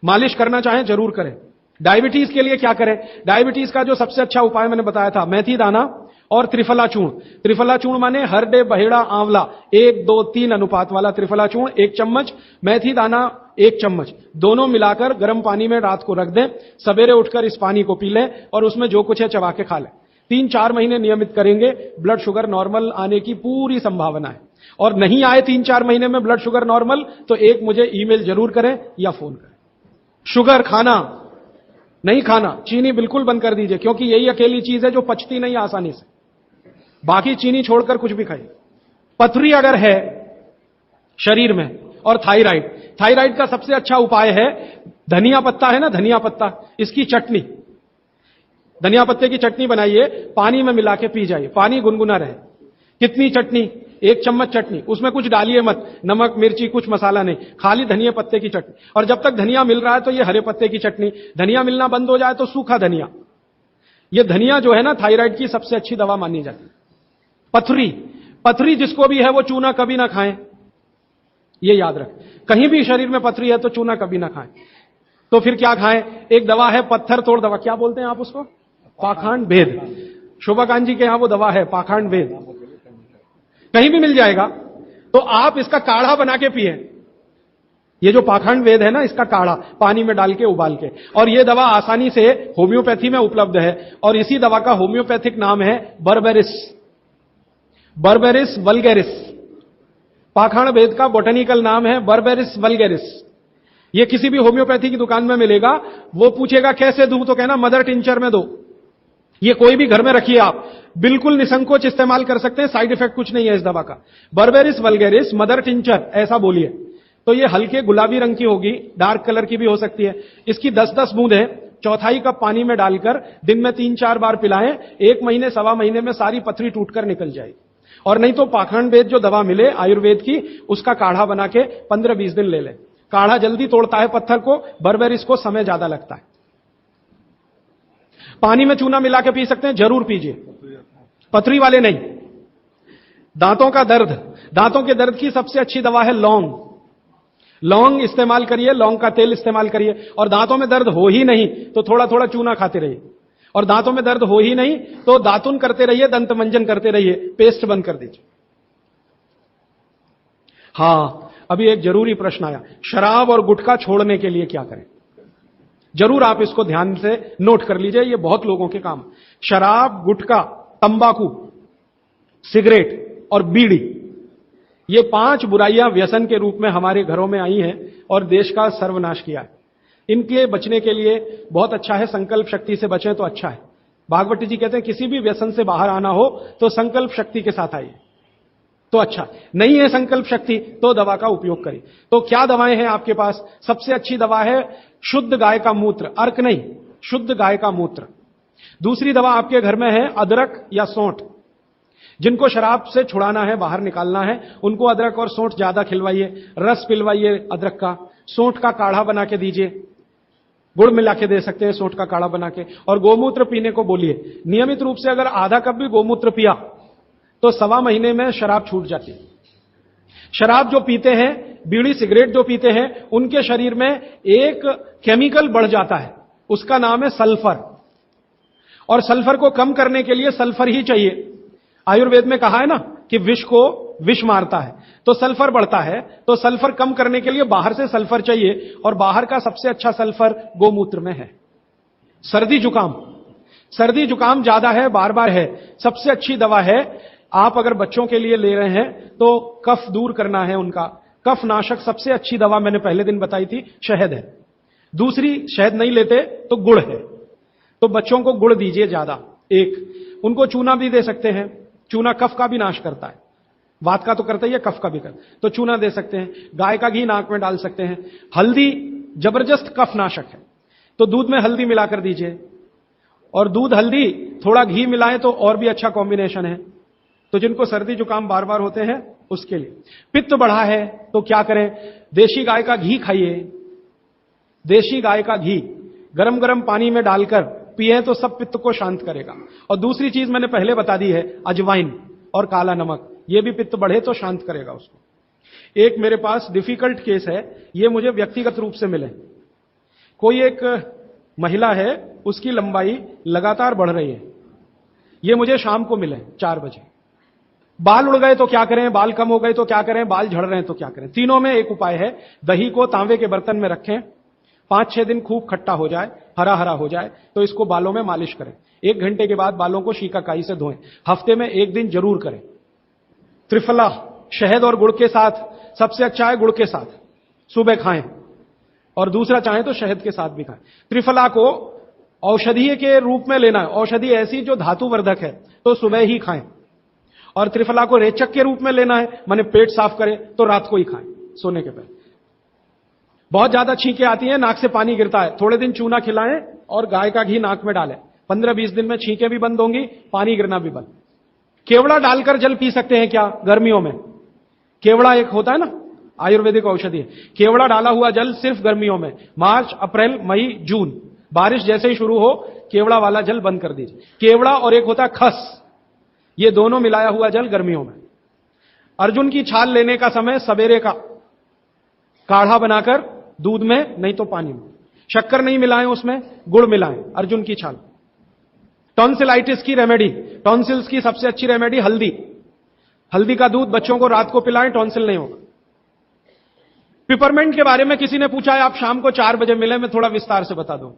मालिश करना चाहें जरूर करें। डायबिटीज के लिए क्या करें? डायबिटीज का जो सबसे अच्छा उपाय मैंने बताया था, मेथी दाना और त्रिफला चूर्ण। त्रिफला चूर्ण माने हरडे, बहेड़ा, आंवला, 1-2-3 अनुपात वाला त्रिफला चूर्ण 1 चम्मच, मेथी दाना 1 चम्मच, दोनों मिलाकर गर्म पानी में रात को रख दें। सवेरे उठकर इस पानी को पी लें और उसमें जो कुछ है चबा के खा लें। 3-4 महीने नियमित करेंगे, ब्लड शुगर नॉर्मल आने की पूरी संभावना है। और नहीं आए 3-4 महीने में ब्लड शुगर नॉर्मल, तो एक मुझे ईमेल जरूर करें या फोन करें। शुगर खाना नहीं खाना, चीनी बिल्कुल बंद कर दीजिए, क्योंकि यही अकेली चीज है जो पचती नहीं आसानी से। बाकी चीनी छोड़कर कुछ भी खाइए। पथरी अगर है शरीर में, और थायराइड, थायराइड का सबसे अच्छा उपाय है धनिया पत्ता है ना, धनिया पत्ता, इसकी चटनी, धनिया पत्ते की चटनी बनाइए, पानी में मिला के पी जाइए, पानी गुनगुना रहे। कितनी चटनी? 1 चम्मच चटनी, उसमें कुछ डालिए मत, नमक मिर्ची कुछ मसाला नहीं, खाली धनिया पत्ते की चटनी। और जब तक धनिया मिल रहा है तो ये हरे पत्ते की चटनी, धनिया मिलना बंद हो जाए तो सूखा धनिया। ये धनिया जो है ना, थायराइड की सबसे अच्छी दवा मानी जाती है। पथरी, पथरी जिसको भी है वो चूना कभी ना खाएं, ये याद रखें। कहीं भी शरीर में पथरी है तो चूना कभी ना खाएं। तो फिर क्या खाएं? एक दवा है पत्थर तोड़ दवा, क्या बोलते हैं आप उसको? पाखंड भेद। शोभाकांत जी के यहां वो दवा है पाखंड भेद, कहीं भी मिल जाएगा। तो आप इसका काढ़ा बना के पिए। ये जो पाखंड वेद है ना, इसका काढ़ा पानी में डाल के उबाल के। और ये दवा आसानी से होम्योपैथी में उपलब्ध है, और इसी दवा का होम्योपैथिक नाम है बर्बेरिस, बर्बेरिस वल्गेरिस। पाखंड वेद का बोटेनिकल नाम है बर्बेरिस वल्गेरिस। ये किसी भी होम्योपैथी की दुकान में मिलेगा। वो पूछेगा कैसे दूं, तो कहना मदर टिंचर में दो। ये कोई भी घर में रखिए, आप बिल्कुल निसंकोच इस्तेमाल कर सकते हैं, साइड इफेक्ट कुछ नहीं है इस दवा का। बर्बेरिस वल्गेरिस मदर टिंचर ऐसा बोलिए। तो ये हल्के गुलाबी रंग की होगी, डार्क कलर की भी हो सकती है। इसकी 10-10 बूंदें 1/4 कप पानी में डालकर दिन में 3-4 बार पिलाएं। 1 महीने 1.25 महीने में सारी पथरी टूटकर निकल जाएगी। और नहीं तो पाखंड वेद जो दवा मिले आयुर्वेद की, उसका काढ़ा बना के 15-20 दिन ले ले। काढ़ा जल्दी तोड़ता है पत्थर को, बर्बेरिस को समय ज्यादा लगता है। पानी में चूना मिला के पी सकते हैं, जरूर पीजिए, पथरी वाले नहीं। दांतों का दर्द, दांतों के दर्द की सबसे अच्छी दवा है लौंग। लौंग इस्तेमाल करिए, लौंग का तेल इस्तेमाल करिए। और दांतों में दर्द हो ही नहीं तो थोड़ा थोड़ा चूना खाते रहिए। और दांतों में दर्द हो ही नहीं तो दातुन करते रहिए, दंत मंजन करते रहिए, पेस्ट बंद कर दीजिए। हां, अभी एक जरूरी प्रश्न आया, शराब और गुटखा छोड़ने के लिए क्या करें? जरूर आप इसको ध्यान से नोट कर लीजिए, ये बहुत लोगों के काम। शराब, गुटखा, तंबाकू, सिगरेट और बीड़ी, ये 5 बुराइयां व्यसन के रूप में हमारे घरों में आई हैं और देश का सर्वनाश किया है। इनके बचने के लिए बहुत अच्छा है, संकल्प शक्ति से बचें तो अच्छा है। भागवती जी कहते हैं किसी भी व्यसन से बाहर आना हो तो संकल्प शक्ति के साथ आइए तो अच्छा। नहीं है संकल्प शक्ति तो दवा का उपयोग करिए। तो क्या दवाएं हैं आपके पास? सबसे अच्छी दवा है शुद्ध गाय का मूत्र, अर्क नहीं, शुद्ध गाय का मूत्र। दूसरी दवा आपके घर में है अदरक या सौंठ। जिनको शराब से छुड़ाना है, बाहर निकालना है, उनको अदरक और सौंठ ज्यादा खिलवाइए, रस पिलवाइए अदरक का, सौंठ का काढ़ा बना के दीजिए, गुड़ मिला के दे सकते हैं सौंठ का काढ़ा बना के। और गोमूत्र पीने को बोलिए। नियमित रूप से अगर आधा कप भी गोमूत्र पिया तो 1.25 महीने में शराब छूट जाती है। शराब जो पीते हैं, बीड़ी सिगरेट जो पीते हैं, उनके शरीर में एक केमिकल बढ़ जाता है, उसका नाम है सल्फर। और सल्फर को कम करने के लिए सल्फर ही चाहिए। आयुर्वेद में कहा है ना कि विष को विष मारता है, तो सल्फर बढ़ता है। तो सल्फर कम करने के लिए बाहर से सल्फर चाहिए, और बाहर का सबसे अच्छा सल्फर गोमूत्र में है। सर्दी जुकाम, सर्दी जुकाम ज्यादा है, बार बार है, सबसे अच्छी दवा है। आप अगर बच्चों के लिए ले रहे हैं तो कफ दूर करना है उनका, कफ नाशक सबसे अच्छी दवा मैंने पहले दिन बताई थी, शहद है। दूसरी, शहद नहीं लेते तो गुड़ है, तो बच्चों को गुड़ दीजिए ज्यादा। एक, उनको चूना भी दे सकते हैं, चूना कफ का भी नाश करता है, वात का तो करता ही है, कफ का भी करता है, तो चूना दे सकते हैं। गाय का घी नाक में डाल सकते हैं। हल्दी जबरदस्त कफ नाशक है, तो दूध में हल्दी मिलाकर दीजिए। और दूध हल्दी थोड़ा घी मिलाएं तो और भी अच्छा कॉम्बिनेशन है। तो जिनको सर्दी जुकाम बार बार होते हैं उसके लिए। पित्त बढ़ा है तो क्या करें? देशी गाय का घी खाइए। देशी गाय का घी गरम गरम पानी में डालकर पिए तो सब पित्त को शांत करेगा। और दूसरी चीज मैंने पहले बता दी है, अजवाइन और काला नमक, ये भी पित्त बढ़े तो शांत करेगा उसको। एक मेरे पास डिफिकल्ट केस है, ये मुझे व्यक्तिगत रूप से मिले। कोई एक महिला है, उसकी लंबाई लगातार बढ़ रही है, ये मुझे शाम को मिले 4 बजे। बाल उड़ गए तो क्या करें, बाल कम हो गए तो क्या करें, बाल झड़ रहे हैं तो क्या करें? तीनों में एक उपाय है, दही को तांबे के बर्तन में रखें, 5-6 दिन खूब खट्टा हो जाए, हरा हरा हो जाए तो इसको बालों में मालिश करें। 1 घंटे के बाद बालों को शीकाकाई से धोएं। हफ्ते में 1 दिन जरूर करें। त्रिफला शहद और गुड़ के साथ, सबसे अच्छा है गुड़ के साथ, सुबह खाएं, और दूसरा चाहें तो शहद के साथ भी खाएं। त्रिफला को औषधीय के रूप में लेना है, औषधि ऐसी जो धातुवर्धक है, तो सुबह ही खाएं। और त्रिफला को रेचक के रूप में लेना है, माने पेट साफ करे, तो रात को ही खाएं सोने के पहले। बहुत ज्यादा छींकें आती हैं, नाक से पानी गिरता है, थोड़े दिन चूना खिलाएं और गाय का घी नाक में डालें। 15-20 दिन में छींकें भी बंद होंगी, पानी गिरना भी बंद। केवड़ा डालकर जल पी सकते हैं क्या गर्मियों में? केवड़ा एक होता है ना, आयुर्वेदिक औषधि है। केवड़ा डाला हुआ जल सिर्फ गर्मियों में, मार्च, अप्रैल, मई, जून, बारिश जैसे ही शुरू हो केवड़ा वाला जल बंद कर दीजिए। केवड़ा और एक होता है खस, ये दोनों मिलाया हुआ जल गर्मियों में। अर्जुन की छाल लेने का समय सवेरे का, काढ़ा बनाकर दूध में नहीं तो पानी में, शक्कर नहीं मिलाएं, उसमें गुड़ मिलाएं, अर्जुन की छाल। टॉन्सिलाइटिस की रेमेडी, टॉन्सिल्स की सबसे अच्छी रेमेडी हल्दी, हल्दी का दूध बच्चों को रात को पिलाएं, टॉन्सिल नहीं होगा। पिपरमेंट के बारे में किसी ने पूछा है, आप शाम को 4 बजे मिले, मैं थोड़ा विस्तार से बता दूं।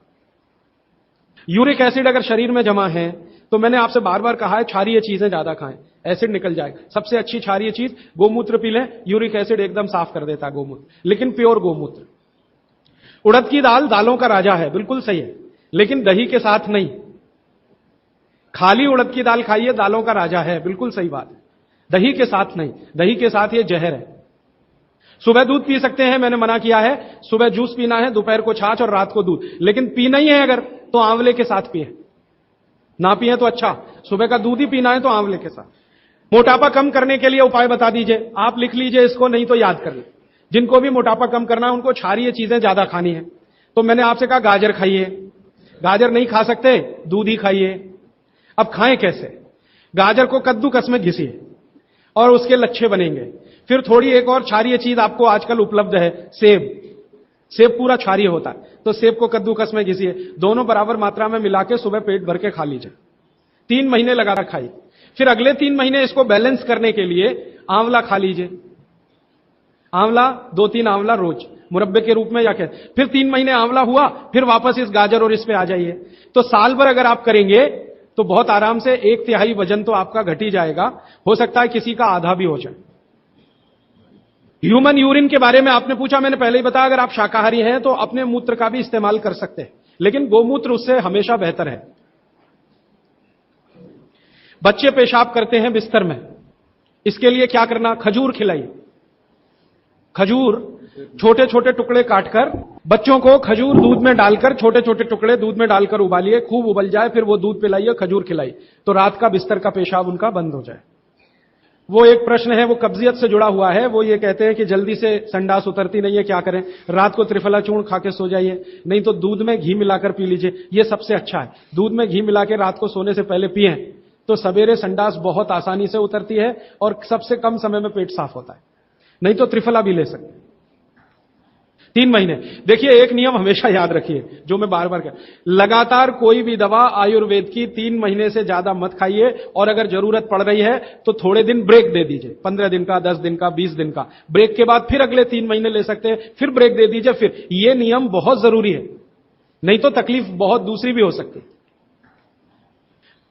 यूरिक एसिड अगर शरीर में जमा है तो मैंने आपसे बार बार कहा है क्षारीय चीजें ज्यादा खाएं, एसिड निकल जाएगा। सबसे अच्छी क्षारीय चीज गोमूत्र पी लें, यूरिक एसिड एकदम साफ कर देता है गोमूत्र, लेकिन प्योर गोमूत्र। उड़द की दाल दालों का राजा है, बिल्कुल सही है, लेकिन दही के साथ नहीं। खाली उड़द की दाल खाइए, दालों का राजा है, बिल्कुल सही बात है, दही के साथ नहीं, दही के साथ ये जहर है। सुबह दूध पी सकते हैं, मैंने मना किया है, सुबह जूस पीना है, दोपहर को छाछ और रात को दूध, लेकिन पीना ही है अगर तो आंवले के साथ पिए, ना पिए तो अच्छा, सुबह का दूध ही पीना है तो आंवले के साथ। मोटापा कम करने के लिए उपाय बता दीजिए, आप लिख लीजिए इसको, नहीं तो याद कर लीजिए। जिनको भी मोटापा कम करना है उनको क्षारीय चीजें ज्यादा खानी है। तो मैंने आपसे कहा गाजर खाइए, गाजर नहीं खा सकते, दूध ही खाइए। अब खाएं कैसे? गाजर को कद्दूकस में घिसिए और उसके लच्छे बनेंगे। फिर थोड़ी एक और क्षारीय चीज आपको आजकल उपलब्ध है, सेब। सेब पूरा क्षारीय होता है, तो सेब को कद्दूकस में घिसिए, दोनों बराबर मात्रा में मिला के सुबह पेट भर के खा लीजिए। 3 महीने लगातार खाइए। फिर अगले 3 महीने इसको बैलेंस करने के लिए आंवला खा लीजिए। आंवला 2-3 आंवला रोज मुरब्बे के रूप में या क्या। फिर 3 महीने आंवला हुआ, फिर वापस इस गाजर और इस पे आ जाइए। तो साल भर अगर आप करेंगे तो बहुत आराम से 1/3 वजन तो आपका घट ही जाएगा। हो सकता है किसी का आधा भी हो जाए। ह्यूमन यूरिन के बारे में आपने पूछा, मैंने पहले ही बताया, अगर आप शाकाहारी हैं तो अपने मूत्र का भी इस्तेमाल कर सकते हैं, लेकिन गोमूत्र उससे हमेशा बेहतर है। बच्चे पेशाब करते हैं बिस्तर में, इसके लिए क्या करना? खजूर खिलाइए। खजूर छोटे छोटे टुकड़े काटकर बच्चों को खजूर दूध में डालकर, छोटे छोटे टुकड़े दूध में डालकर उबालिए, खूब उबल जाए, फिर वो दूध पिलाइए, खजूर खिलाइए, तो रात का बिस्तर का पेशाब उनका बंद हो जाए। वो एक प्रश्न है, वो कब्जियत से जुड़ा हुआ है। वो ये कहते हैं कि जल्दी से संडास उतरती नहीं है, क्या करें? रात को त्रिफला चूर्ण खा के सो जाइए, नहीं तो दूध में घी मिलाकर पी लीजिए, ये सबसे अच्छा है। दूध में घी मिला के रात को सोने से पहले पिए तो सवेरे संडास बहुत आसानी से उतरती है और सबसे कम समय में पेट साफ होता है। नहीं तो त्रिफला भी ले सकते हैं। 3 महीने। देखिए, एक नियम हमेशा याद रखिए, जो मैं बार बार कह, लगातार कोई भी दवा आयुर्वेद की 3 महीने से ज्यादा मत खाइए, और अगर जरूरत पड़ रही है तो थोड़े दिन ब्रेक दे दीजिए, 15 दिन का, 10 दिन का, 20 दिन का ब्रेक के बाद फिर अगले 3 महीने ले सकते हैं, फिर ब्रेक दे दीजिए। फिर ये नियम बहुत जरूरी है, नहीं तो तकलीफ बहुत दूसरी भी हो सकती है।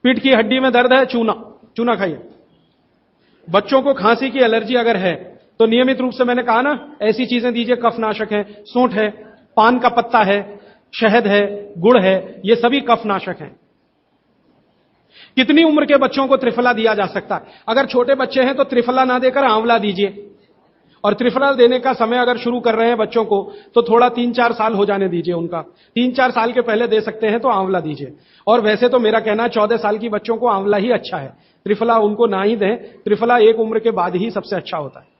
पीठ की हड्डी में दर्द है, चूना, चूना खाइए। बच्चों को खांसी की एलर्जी अगर है तो नियमित रूप से, मैंने कहा ना, ऐसी चीजें दीजिए, कफनाशक है, सूंठ है, पान का पत्ता है, शहद है, गुड़ है, ये सभी कफनाशक हैं। कितनी उम्र के बच्चों को त्रिफला दिया जा सकता है? अगर छोटे बच्चे हैं तो त्रिफला ना देकर आंवला दीजिए, और त्रिफला देने का समय अगर शुरू कर रहे हैं बच्चों को तो थोड़ा 3-4 साल हो जाने दीजिए उनका। 3-4 साल के पहले दे सकते हैं तो आंवला दीजिए। और वैसे तो मेरा कहना है 14 साल की बच्चों को आंवला ही अच्छा है, त्रिफला उनको ना ही दें। त्रिफला एक उम्र के बाद ही सबसे अच्छा होता है।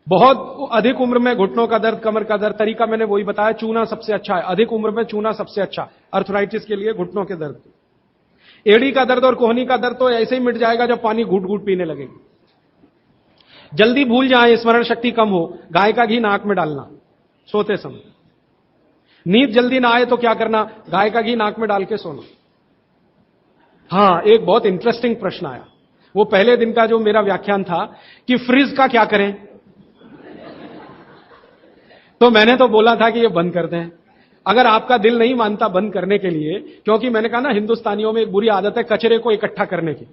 बहुत अधिक उम्र में घुटनों का दर्द, कमर का दर्द, तरीका मैंने वही बताया, चूना सबसे अच्छा है। अधिक उम्र में चूना सबसे अच्छा, अर्थराइटिस के लिए, घुटनों के दर्द। एड़ी का दर्द और कोहनी का दर्द तो ऐसे ही मिट जाएगा जब पानी घूट घूट पीने लगेगी। जल्दी भूल जाए, स्मरण शक्ति कम हो, गाय का घी नाक में डालना सोते समय। नींद जल्दी ना आए तो क्या करना? गाय का घी नाक में डाल के सोना। हां, एक बहुत इंटरेस्टिंग प्रश्न आया, वो पहले दिन का जो मेरा व्याख्यान था कि फ्रिज का क्या करें। तो मैंने तो बोला था कि ये बंद कर दें, अगर आपका दिल नहीं मानता बंद करने के लिए, क्योंकि मैंने कहा ना, हिंदुस्तानियों में एक बुरी आदत है कचरे को इकट्ठा करने की।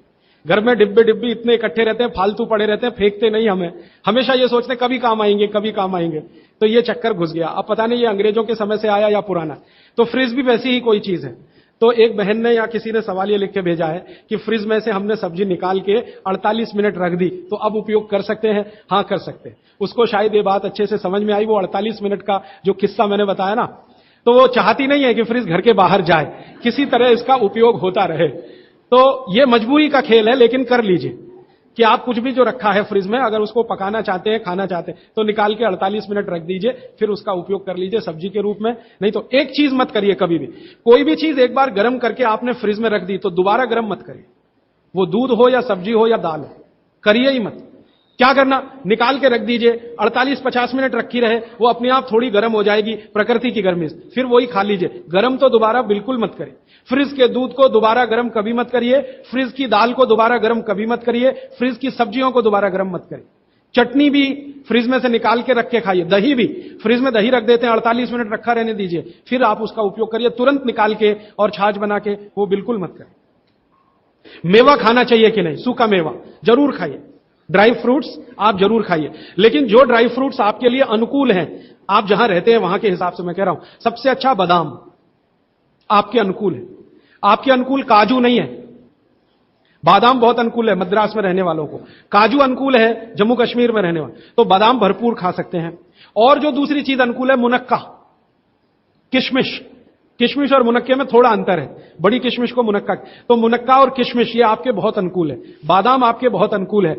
घर में डिब्बे डिब्बी इतने इकट्ठे रहते हैं, फालतू पड़े रहते हैं, फेंकते नहीं हमें, हमेशा ये सोचते कभी काम आएंगे, कभी काम आएंगे। तो ये चक्कर घुस गया। अब पता नहीं ये अंग्रेजों के समय से आया या पुराना। तो फ्रिज भी वैसी ही कोई चीज है। तो एक बहन ने या किसी ने सवाल ये लिख के भेजा है कि फ्रिज में से हमने सब्जी निकाल के 48 मिनट रख दी, तो अब उपयोग कर सकते हैं? हाँ, कर सकते हैं। उसको शायद ये बात अच्छे से समझ में आई। वो 48 मिनट का जो किस्सा मैंने बताया ना, तो वो चाहती नहीं है कि फ्रिज घर के बाहर जाए, किसी तरह इसका उपयोग होता रहे। तो ये मजबूरी का खेल है, लेकिन कर लीजिए कि आप कुछ भी जो रखा है फ्रिज में, अगर उसको पकाना चाहते हैं, खाना चाहते हैं, तो निकाल के 48 मिनट रख दीजिए, फिर उसका उपयोग कर लीजिए सब्जी के रूप में। नहीं तो एक चीज मत करिए कभी भी, कोई भी चीज एक बार गर्म करके आपने फ्रिज में रख दी तो दोबारा गर्म मत करिए। वो दूध हो या सब्जी हो या दाल हो, करिए ही मत। क्या करना? निकाल के रख दीजिए, 48-50 मिनट रखी रहे, वो अपने आप थोड़ी गर्म हो जाएगी, प्रकृति की गर्मी से, फिर वही खा लीजिए। गर्म तो दोबारा बिल्कुल मत करिए। फ्रिज के दूध को दोबारा गर्म कभी मत करिए, फ्रिज की दाल को दोबारा गर्म कभी मत करिए, फ्रिज की सब्जियों को दोबारा गर्म मत करिए। चटनी भी फ्रिज में से निकाल के रख के खाइए, दही भी फ्रिज में दही रख देते हैं, 48 मिनट रखा रहने दीजिए, फिर आप उसका उपयोग करिए, तुरंत निकाल के और छाछ बना के, वो बिल्कुल मत करिए। मेवा खाना चाहिए कि नहीं? सूखा मेवा जरूर खाइए, ड्राई फ्रूट्स आप जरूर खाइए, लेकिन जो ड्राई फ्रूट्स आपके लिए अनुकूल हैं, आप जहां रहते हैं वहां के हिसाब से मैं कह रहा हूं, सबसे अच्छा बादाम आपके अनुकूल है। आपके अनुकूल काजू नहीं है, बादाम बहुत अनुकूल है मद्रास में रहने वालों को, काजू अनुकूल है जम्मू कश्मीर में रहने वाले, तो बादाम भरपूर खा सकते हैं। और जो दूसरी चीज अनुकूल है, मुनक्का, किशमिश। किशमिश और मुनक्के में थोड़ा अंतर है, बड़ी किशमिश को मुनक्का, तो मुनक्का और किशमिश ये आपके बहुत अनुकूल है, बादाम आपके बहुत अनुकूल है।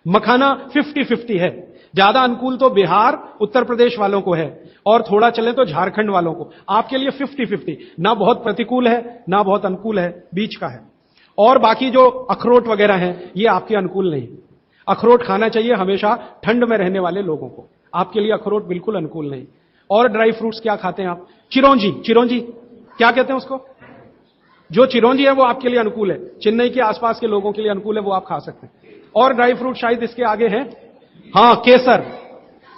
मखाना 50-50 है, ज्यादा अनुकूल तो बिहार उत्तर प्रदेश वालों को है और थोड़ा चले तो झारखंड वालों को। आपके लिए 50-50, ना बहुत प्रतिकूल है ना बहुत अनुकूल है, बीच का है। और बाकी जो अखरोट वगैरह हैं ये आपके अनुकूल नहीं। अखरोट खाना चाहिए हमेशा ठंड में रहने वाले लोगों को, आपके लिए अखरोट बिल्कुल अनुकूल नहीं। और ड्राई फ्रूट्स क्या खाते हैं आप? चिरौंजी, चिरौंजी क्या कहते हैं उसको? जो चिरौंजी है वो आपके लिए अनुकूल है, चेन्नई के आसपास के लोगों के लिए अनुकूल है, वो आप खा सकते हैं। और ड्राई फ्रूट शायद इसके आगे हैं, हां केसर।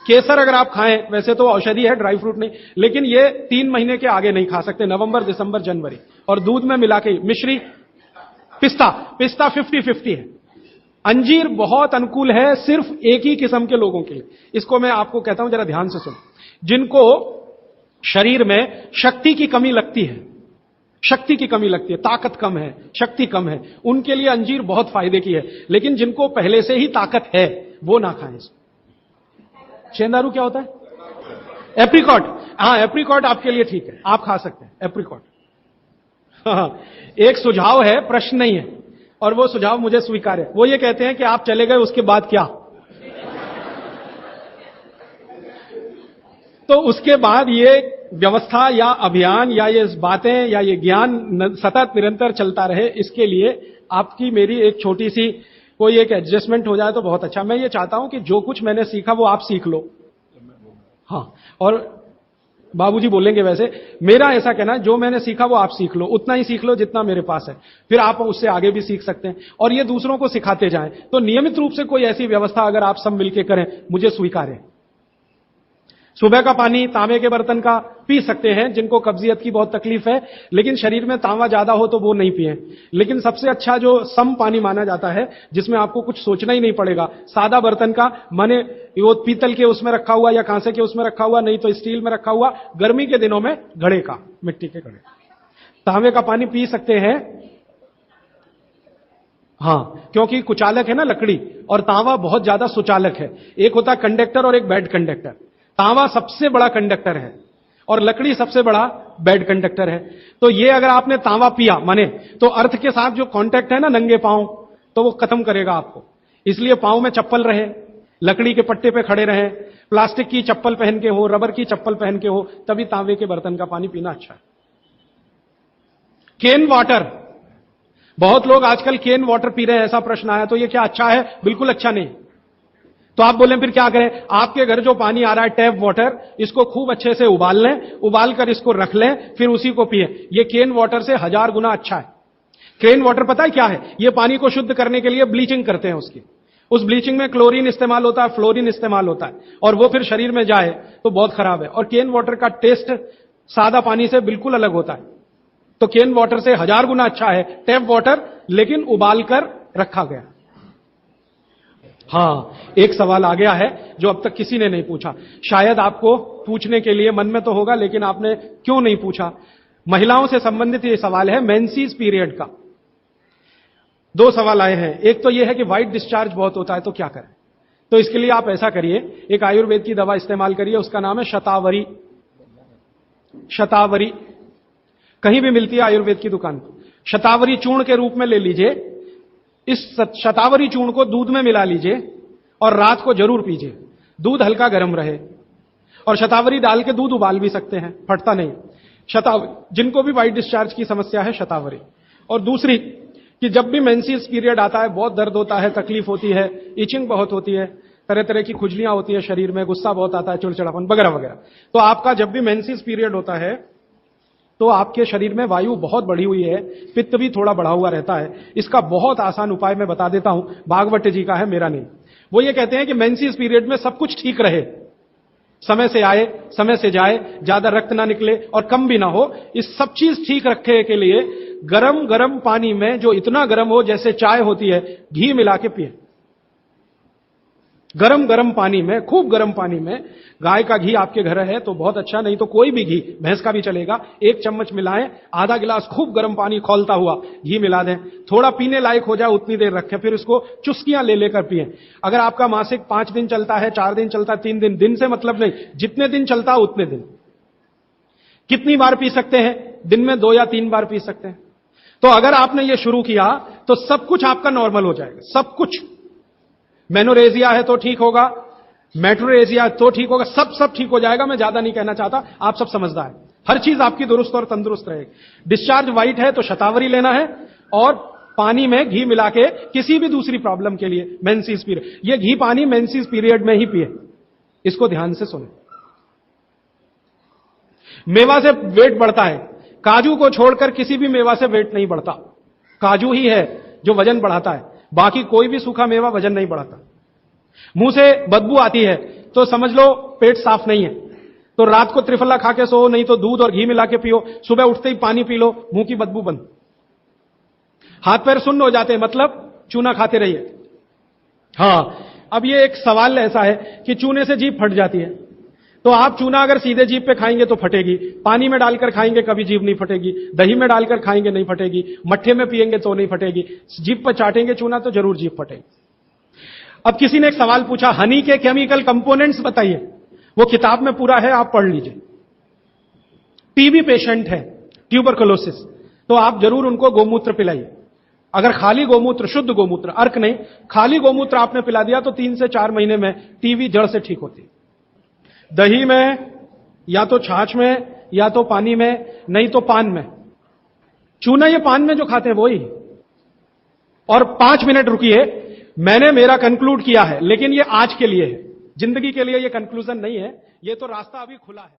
केसर अगर आप खाएं, वैसे तो औषधि है, ड्राई फ्रूट नहीं, लेकिन ये 3 महीने के आगे नहीं खा सकते, नवंबर दिसंबर जनवरी। और दूध में मिला के मिश्री। पिस्ता 50-50 है। अंजीर बहुत अनुकूल है सिर्फ एक ही किस्म के लोगों के लिए। इसको मैं आपको कहता हूं, जरा ध्यान से सुनो। जिनको शरीर में शक्ति की कमी लगती है, शक्ति की कमी लगती है, ताकत कम है, शक्ति कम है, उनके लिए अंजीर बहुत फायदे की है। लेकिन जिनको पहले से ही ताकत है वो ना खाएं इसको। शेंदारू क्या होता है? एप्रिकॉट। हां, एप्रिकॉट आपके लिए ठीक है, आप खा सकते हैं एप्रिकॉट। हाँ, एक सुझाव है, प्रश्न नहीं है, और वो सुझाव मुझे स्वीकार है। वो ये कहते हैं कि आप चले गए उसके बाद क्या? तो उसके बाद ये व्यवस्था या अभियान या ये बातें या ये ज्ञान सतत निरंतर चलता रहे, इसके लिए आपकी मेरी एक छोटी सी कोई एक एडजस्टमेंट हो जाए तो बहुत अच्छा। मैं ये चाहता हूं कि जो कुछ मैंने सीखा वो आप सीख लो। हाँ, और बाबूजी बोलेंगे वैसे, मेरा ऐसा कहना है जो मैंने सीखा वो आप सीख लो, उतना ही सीख लो जितना मेरे पास है, फिर आप उससे आगे भी सीख सकते हैं और ये दूसरों को सिखाते जाएं। तो नियमित रूप से कोई ऐसी व्यवस्था अगर आप सब मिलकर करें, मुझे स्वीकार है। सुबह का पानी तांबे के बर्तन का पी सकते हैं जिनको कब्जियत की बहुत तकलीफ है, लेकिन शरीर में तांबा ज्यादा हो तो वो नहीं पिए। लेकिन सबसे अच्छा जो सम पानी माना जाता है, जिसमें आपको कुछ सोचना ही नहीं पड़ेगा, सादा बर्तन का, माने वो पीतल के उसमें रखा हुआ या कांसे के उसमें रखा हुआ, नहीं तो स्टील में रखा हुआ, गर्मी के दिनों में घड़े का, मिट्टी के घड़े, तांबे का पानी पी सकते हैं। हां, क्योंकि कुचालक है ना लकड़ी, और तांबा बहुत ज्यादा सुचालक है। एक होता कंडक्टर और एक बैड कंडक्टर। तांबा सबसे बड़ा कंडक्टर है और लकड़ी सबसे बड़ा बैड कंडक्टर है। तो ये अगर आपने तांबा पिया माने, तो अर्थ के साथ जो कांटेक्ट है ना नंगे पांव, तो वो खत्म करेगा आपको। इसलिए पांव में चप्पल रहे, लकड़ी के पट्टे पे खड़े रहे, प्लास्टिक की चप्पल पहन के हो, रबर की चप्पल पहन के हो, तभी तांबे के बर्तन का पानी पीना अच्छा है। केन वाटर, बहुत लोग आजकल केन वाटर पी रहे हैं, ऐसा प्रश्न आया, तो ये क्या अच्छा है? बिल्कुल अच्छा नहीं। तो आप बोले फिर क्या करें? आपके घर जो पानी आ रहा है टैप वाटर, इसको खूब अच्छे से उबाल लें, उबाल कर इसको रख लें, फिर उसी को पिए। ये केन वाटर से 1000 गुना अच्छा है। केन वाटर पता है क्या है? ये पानी को शुद्ध करने के लिए ब्लीचिंग करते हैं उसकी। उस ब्लीचिंग में क्लोरीन इस्तेमाल होता है, फ्लोरीन इस्तेमाल होता है, और वो फिर शरीर में जाए तो बहुत खराब है। और केन वाटर का टेस्ट सादा पानी से बिल्कुल अलग होता है। तो केन वाटर से 1000 गुना अच्छा है टैप वाटर, लेकिन उबाल कर रखा गया। हां, एक सवाल आ गया है जो अब तक किसी ने नहीं पूछा, शायद आपको पूछने के लिए मन में तो होगा, लेकिन आपने क्यों नहीं पूछा। महिलाओं से संबंधित ये सवाल है, मेंसेस पीरियड का। 2 सवाल आए हैं। एक तो यह है कि व्हाइट डिस्चार्ज बहुत होता है, तो क्या करें? तो इसके लिए आप ऐसा करिए, एक आयुर्वेद की दवा इस्तेमाल करिए, उसका नाम है शतावरी। शतावरी कहीं भी मिलती है आयुर्वेद की दुकान पर। शतावरी चूर्ण के रूप में ले लीजिए। इस शतावरी चूर्ण को दूध में मिला लीजिए और रात को जरूर पीजिए। दूध हल्का गर्म रहे, और शतावरी डाल के दूध उबाल भी सकते हैं, फटता नहीं। शतावरी, जिनको भी व्हाइट डिस्चार्ज की समस्या है, शतावरी। और दूसरी कि जब भी मेंसेस पीरियड आता है, बहुत दर्द होता है, तकलीफ होती है, इचिंग बहुत होती है, तरह तरह की खुजलियां होती है शरीर में, गुस्सा बहुत आता है, चिड़चिड़ापन वगैरह वगैरह, तो आपका जब भी मेंसेस पीरियड होता है तो आपके शरीर में वायु बहुत बढ़ी हुई है, पित्त भी थोड़ा बढ़ा हुआ रहता है। इसका बहुत आसान उपाय मैं बता देता हूं, भागवत जी का है, मेरा नहीं। वो ये कहते हैं कि मेंसेस पीरियड में सब कुछ ठीक रहे, समय से आए समय से जाए, ज्यादा रक्त ना निकले और कम भी ना हो, इस सब चीज ठीक रखने के लिए गरम गरम पानी में, जो इतना गरम हो जैसे चाय होती है, घी मिला के पिए। गरम गरम पानी में, खूब गरम पानी में, गाय का घी आपके घर है तो बहुत अच्छा, नहीं तो कोई भी घी, भैंस का भी चलेगा, 1 चम्मच मिलाएं, आधा गिलास खूब गरम पानी खौलता हुआ घी मिला दें, थोड़ा पीने लायक हो जाए उतनी देर रखें, फिर उसको चुस्कियां ले लेकर पिएं। अगर आपका मासिक 5 दिन चलता है, 4 दिन चलता है, 3 दिन, दिन से मतलब नहीं, जितने दिन चलता है उतने दिन। कितनी बार पी सकते हैं? दिन में 2 या 3 बार पी सकते हैं। तो अगर आपने ये शुरू किया तो सब कुछ आपका नॉर्मल हो जाएगा, सब कुछ। मेनोरेजिया है तो ठीक होगा, मेट्रोरेजिया तो ठीक होगा, सब ठीक हो जाएगा। मैं ज्यादा नहीं कहना चाहता, आप सब समझदार हैं। हर चीज आपकी दुरुस्त और तंदुरुस्त रहेगी। डिस्चार्ज वाइट है तो शतावरी लेना है, और पानी में घी मिला के किसी भी दूसरी प्रॉब्लम के लिए, मेंसेस पीरियड, ये घी पानी मेंसेस पीरियड में ही पिए, इसको ध्यान से सुने। मेवा से वेट बढ़ता है, काजू को छोड़कर किसी भी मेवा से वेट नहीं बढ़ता। काजू ही है जो वजन बढ़ाता है, बाकी कोई भी सूखा मेवा वजन नहीं बढ़ाता। मुंह से बदबू आती है तो समझ लो पेट साफ नहीं है, तो रात को त्रिफला खा के सो, नहीं तो दूध और घी मिला के पियो, सुबह उठते ही पानी पी लो, मुंह की बदबू बंद। हाथ पैर सुन्न हो जाते हैं, मतलब चूना खाते रहिए। हां, अब ये एक सवाल ऐसा है कि चूने से जीभ फट जाती है, तो आप चूना अगर सीधे जीभ पे खाएंगे तो फटेगी, पानी में डालकर खाएंगे कभी जीभ नहीं फटेगी, दही में डालकर खाएंगे नहीं फटेगी, मट्ठे में पिएंगे तो नहीं फटेगी, जीभ पर चाटेंगे चूना तो जरूर जीभ फटेगी। अब किसी ने एक सवाल पूछा, हनी के केमिकल कंपोनेंट्स बताइए। वो किताब में पूरा है, आप पढ़ लीजिए। टीबी पेशेंट है, ट्यूबरकुलोसिस, तो आप जरूर उनको गोमूत्र पिलाइए। अगर खाली गोमूत्र, शुद्ध गोमूत्र, अर्क नहीं, खाली गोमूत्र आपने पिला दिया तो 3 से 4 महीने में टीबी जड़ से ठीक होती है। दही में, या तो छाछ में, या तो पानी में, नहीं तो पान में। चूना ये पान में जो खाते हैं वही। और 5 मिनट रुकिए, मैंने मेरा कंक्लूड किया है, लेकिन ये आज के लिए है, जिंदगी के लिए ये कंक्लूजन नहीं है, ये तो रास्ता अभी खुला है।